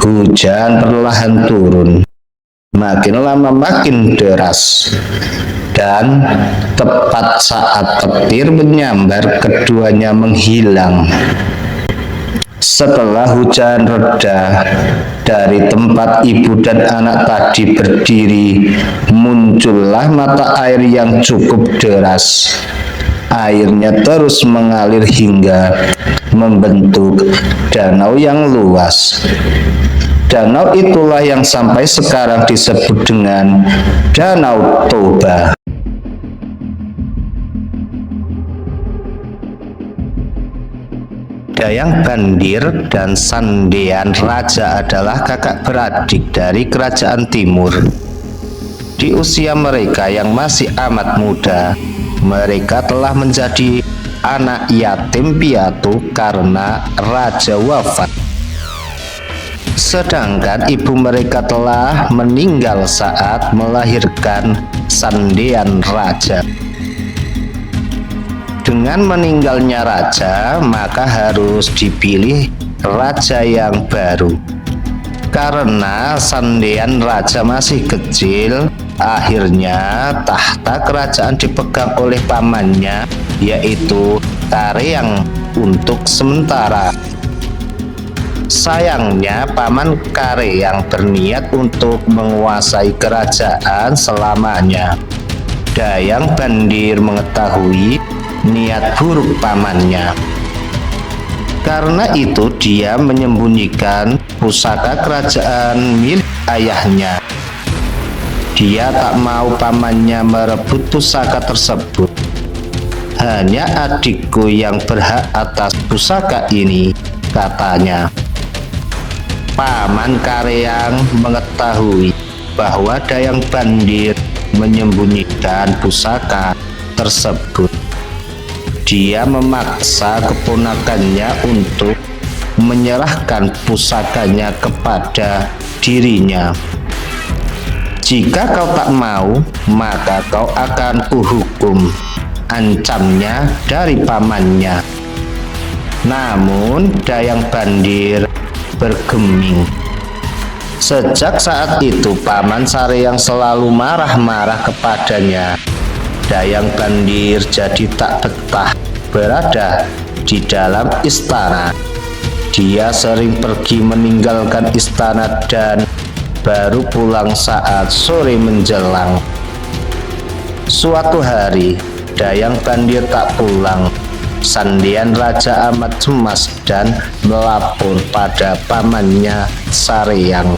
Hujan perlahan turun, makin lama makin deras, dan tepat saat petir menyambar, keduanya menghilang. Setelah hujan reda, dari tempat ibu dan anak tadi berdiri, muncullah mata air yang cukup deras. Airnya terus mengalir hingga membentuk danau yang luas. Danau itulah yang sampai sekarang disebut dengan Danau Toba. Dayang Bandir dan Sandean Raja adalah kakak beradik dari kerajaan timur. Di usia mereka yang masih amat muda, mereka telah menjadi anak yatim piatu karena raja wafat. Sedangkan ibu mereka telah meninggal saat melahirkan Sandean Raja. Dengan meninggalnya raja, maka harus dipilih raja yang baru. Karena Sandean Raja masih kecil, akhirnya tahta kerajaan dipegang oleh pamannya, yaitu Kareang untuk sementara. Sayangnya, paman Kareang berniat untuk menguasai kerajaan selamanya. Dayang Bandir mengetahui niat buruk pamannya. Karena itu dia menyembunyikan pusaka kerajaan milik ayahnya. Dia tak mau pamannya merebut pusaka tersebut. Hanya adikku yang berhak atas pusaka ini, katanya. Paman Kareang mengetahui bahwa Dayang Bandir menyembunyikan pusaka tersebut. Dia memaksa keponakannya untuk menyerahkan pusakanya kepada dirinya. Jika kau tak mau, maka kau akan kuhukum, ancamnya dari pamannya. Namun Dayang Bandir bergeming. Sejak saat itu Paman Saryang selalu marah-marah kepadanya. Dayang Bandir jadi tak betah berada di dalam istana. Dia sering pergi meninggalkan istana dan baru pulang saat sore menjelang. Suatu hari Dayang Bandir tak pulang. Sandian Raja amat cemas dan melapor pada pamannya Saryang,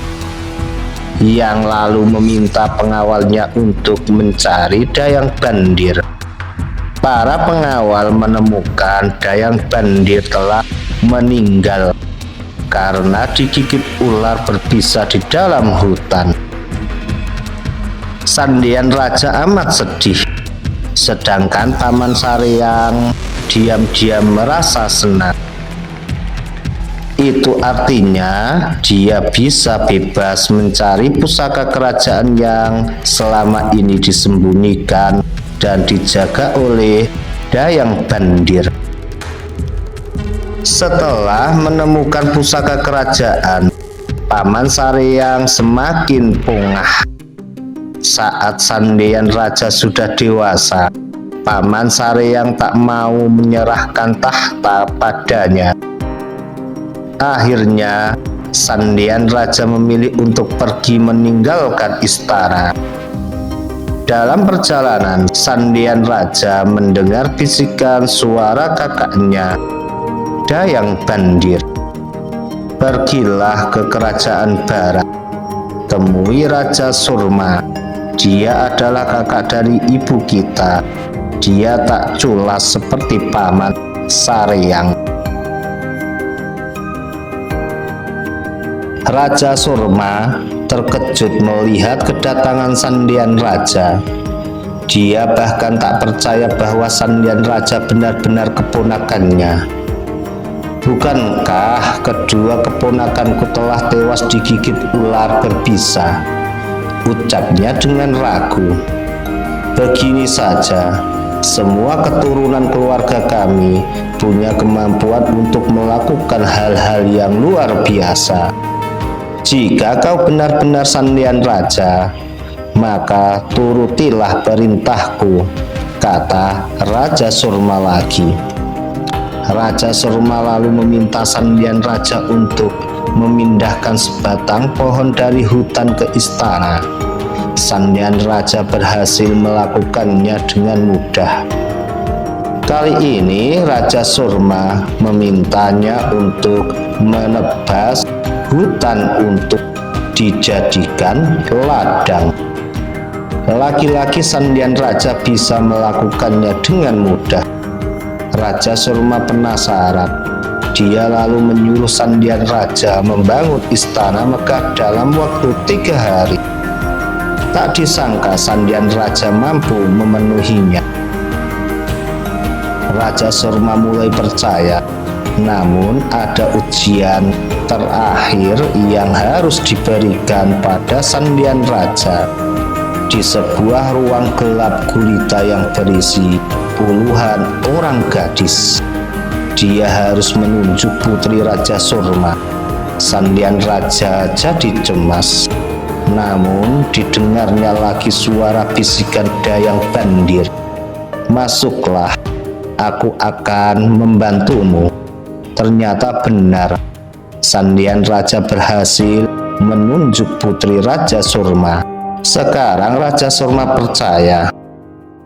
yang lalu meminta pengawalnya untuk mencari Dayang Bandir. Para pengawal menemukan Dayang Bandir telah meninggal karena digigit ular berbisa di dalam hutan. Sandian Raja amat sedih, sedangkan Paman Saryang diam-diam merasa senang. Itu artinya dia bisa bebas mencari pusaka kerajaan yang selama ini disembunyikan dan dijaga oleh Dayang Bandir. Setelah menemukan pusaka kerajaan, Paman Saryang semakin pongah. Saat Sandian Raja sudah dewasa, Paman Saryang tak mau menyerahkan tahta padanya. Akhirnya, Sandian Raja memilih untuk pergi meninggalkan istana. Dalam perjalanan, Sandian Raja mendengar bisikan suara kakaknya, Dayang Bandir. Pergilah ke kerajaan barat, temui Raja Surma. Dia adalah kakak dari ibu kita. Dia tak culas seperti Paman Saryang. Raja Surma terkejut melihat kedatangan Sandian Raja. Dia bahkan tak percaya bahwa Sandian Raja benar-benar keponakannya. Bukankah kedua keponakanku telah tewas digigit ular berbisa? Ucapnya dengan ragu. Begini saja, semua keturunan keluarga kami punya kemampuan untuk melakukan hal-hal yang luar biasa. Jika kau benar-benar Sandian Raja, maka turutilah perintahku, kata Raja Surma lagi. Raja Surma lalu meminta Sandian Raja untuk memindahkan sebatang pohon dari hutan ke istana. Sandian Raja berhasil melakukannya dengan mudah. Kali ini Raja Surma memintanya untuk menebas hutan untuk dijadikan ladang. Lagi-lagi Sandian Raja bisa melakukannya dengan mudah. Raja Surma penasaran. Dia lalu menyuruh Sandian Raja membangun istana megah dalam waktu 3 hari. Tak disangka Sandian Raja mampu memenuhinya. Raja Surma mulai percaya, namun ada ujian terakhir yang harus diberikan pada Sandian Raja. Di sebuah ruang gelap gulita yang berisi puluhan orang gadis, dia harus menunjuk putri Raja Surma. Sandian Raja jadi cemas. Namun didengarnya lagi suara bisikan Dayang Bandir. Masuklah, aku akan membantumu. Ternyata benar, Sandian Raja berhasil menunjuk putri Raja Surma. Sekarang Raja Surma percaya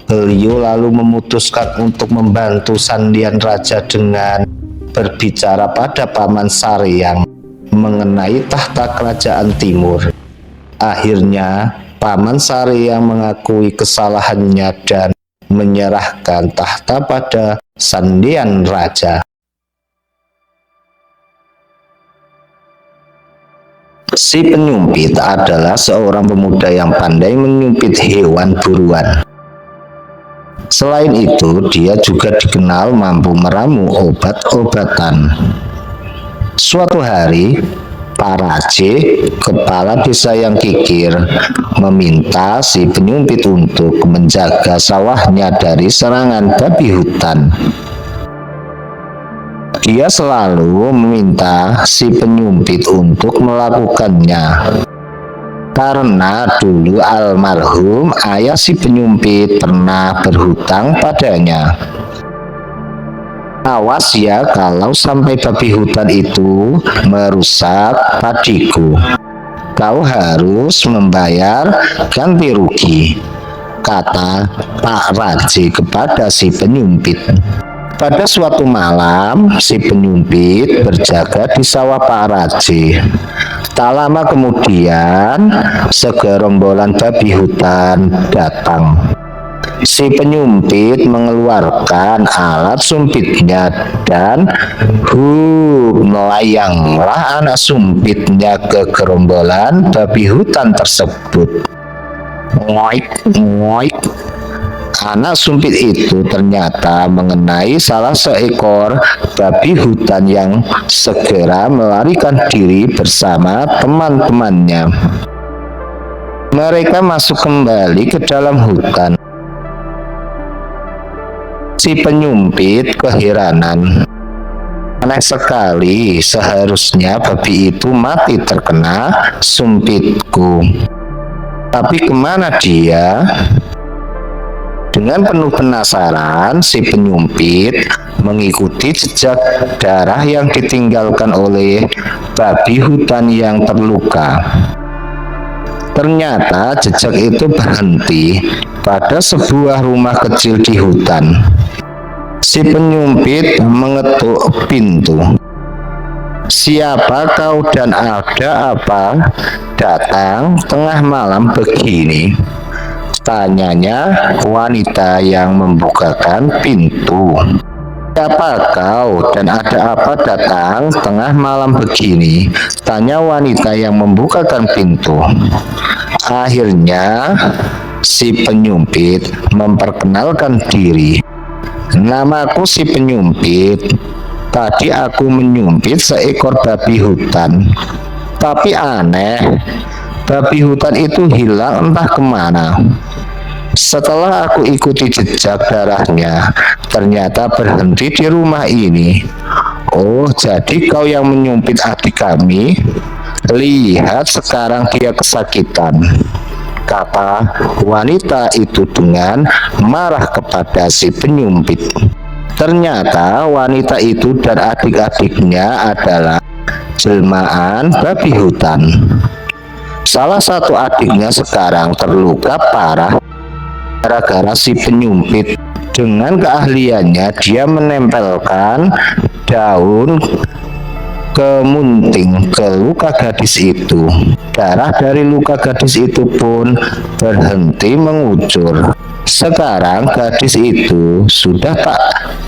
Beliau lalu memutuskan untuk membantu Sandian Raja dengan berbicara pada Paman Saryang mengenai tahta kerajaan timur. Akhirnya Paman Saryang mengakui kesalahannya dan menyerahkan tahta pada Sandian Raja. Si penyumpit adalah seorang pemuda yang pandai menyumpit hewan buruan. Selain itu, dia juga dikenal mampu meramu obat-obatan. Suatu hari, Pak Raje, kepala desa yang kikir, meminta si penyumpit untuk menjaga sawahnya dari serangan babi hutan. Dia selalu meminta si penyumpit untuk melakukannya. Karena dulu almarhum ayah si penyumpit pernah berhutang padanya. Awas ya kalau sampai babi hutan itu merusak padiku. Kau harus membayar ganti rugi, kata Pak Raje kepada si penyumpit. Pada suatu malam, si penyumpit berjaga di sawah Pak Raje. Tak lama kemudian, segerombolan babi hutan datang. Si penyumpit mengeluarkan alat sumpitnya dan melayanglah anak sumpitnya ke gerombolan babi hutan tersebut. Ngoik, ngoik. Anak sumpit itu ternyata mengenai salah seekor babi hutan yang segera melarikan diri bersama teman-temannya. Mereka masuk kembali ke dalam hutan. Si penyumpit keheranan. Aneh sekali, seharusnya babi itu mati terkena sumpitku. Tapi kemana dia? Dengan penuh penasaran, si penyumpit mengikuti jejak darah yang ditinggalkan oleh babi hutan yang terluka. Ternyata jejak itu berhenti pada sebuah rumah kecil di hutan. Si penyumpit mengetuk pintu. "Siapa kau dan ada apa datang tengah malam begini?" tanyanya wanita yang membukakan pintu. "Siapa kau dan ada apa datang tengah malam begini?" tanya wanita yang membukakan pintu. Akhirnya si penyumpit memperkenalkan diri. "Namaku si penyumpit. Tadi aku menyumpit seekor babi hutan. Tapi aneh, babi hutan itu hilang entah kemana. Setelah aku ikuti jejak darahnya, ternyata berhenti di rumah ini." "Oh, jadi kau yang menyumpit adik kami? Lihat sekarang dia kesakitan," kata wanita itu dengan marah kepada si penyumpit. Ternyata wanita itu dan adik-adiknya adalah jelmaan babi hutan. Salah satu adiknya sekarang terluka parah gara-gara si penyumpit. Dengan keahliannya, dia menempelkan daun kemunting ke luka gadis itu. Darah dari luka gadis itu pun berhenti mengucur. Sekarang gadis itu sudah tak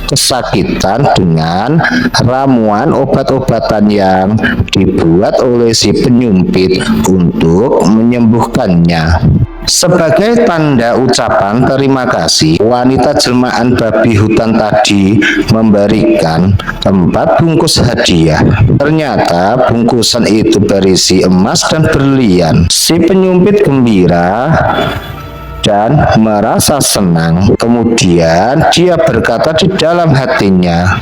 kesakitan dengan ramuan obat-obatan yang dibuat oleh si penyumpit untuk menyembuhkannya. Sebagai tanda ucapan terima kasih, wanita jelmaan babi hutan tadi memberikan 4 bungkus hadiah. Ternyata bungkusan itu berisi emas dan berlian. Si penyumpit gembira dan merasa senang. Kemudian dia berkata di dalam hatinya,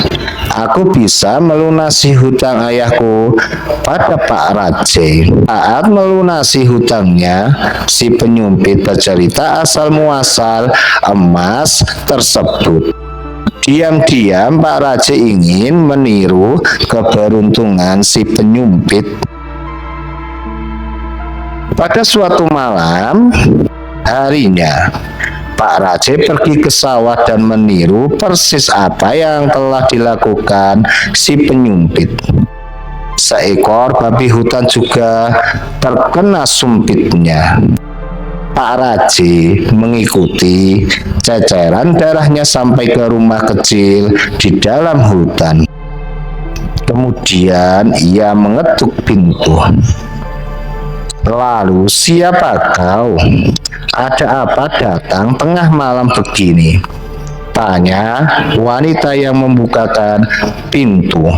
"Aku bisa melunasi hutang ayahku pada Pak Raje." Saat melunasi hutangnya, si penyumpit bercerita asal muasal emas tersebut. Diam-diam Pak Raje ingin meniru keberuntungan si penyumpit. Pada suatu malam harinya, Pak Raje pergi ke sawah dan meniru persis apa yang telah dilakukan si penyumpit. Seekor babi hutan juga terkena sumpitnya. Pak Raje mengikuti ceceran darahnya sampai ke rumah kecil di dalam hutan. Kemudian ia mengetuk pintu. "Lalu siapa kau? Ada apa datang tengah malam begini?" tanya wanita yang membukakan pintu.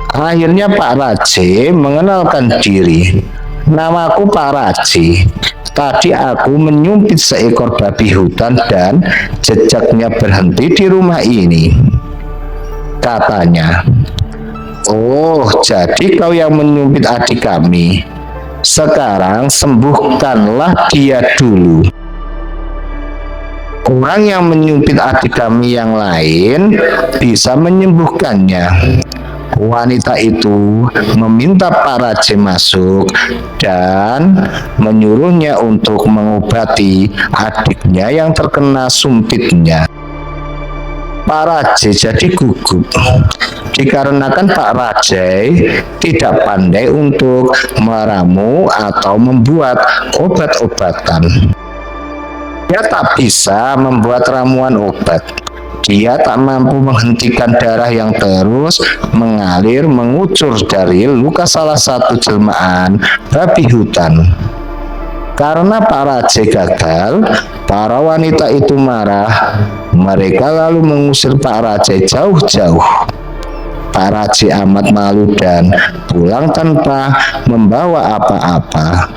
Akhirnya Pak Raje mengenalkan diri. "Namaku Pak Raje. Tadi aku menyumpit seekor babi hutan dan jejaknya berhenti di rumah ini," katanya. "Oh, jadi kau yang menyumpit adik kami. Sekarang sembuhkanlah dia dulu." "Orang yang menyumpit adik kami yang lain bisa menyembuhkannya." Wanita itu meminta Pak Raje masuk dan menyuruhnya untuk mengobati adiknya yang terkena sumpitnya. Pak Raje jadi gugup dikarenakan Pak Raje tidak pandai untuk meramu atau membuat obat-obatan. Dia tak bisa membuat ramuan obat. Dia tak mampu menghentikan darah yang terus mengalir mengucur dari luka salah satu jelmaan babi hutan. Karena Pak Raje gagal, para wanita itu marah. Mereka lalu mengusir Pak Raje jauh-jauh. Pak Raje amat malu dan pulang tanpa membawa apa-apa.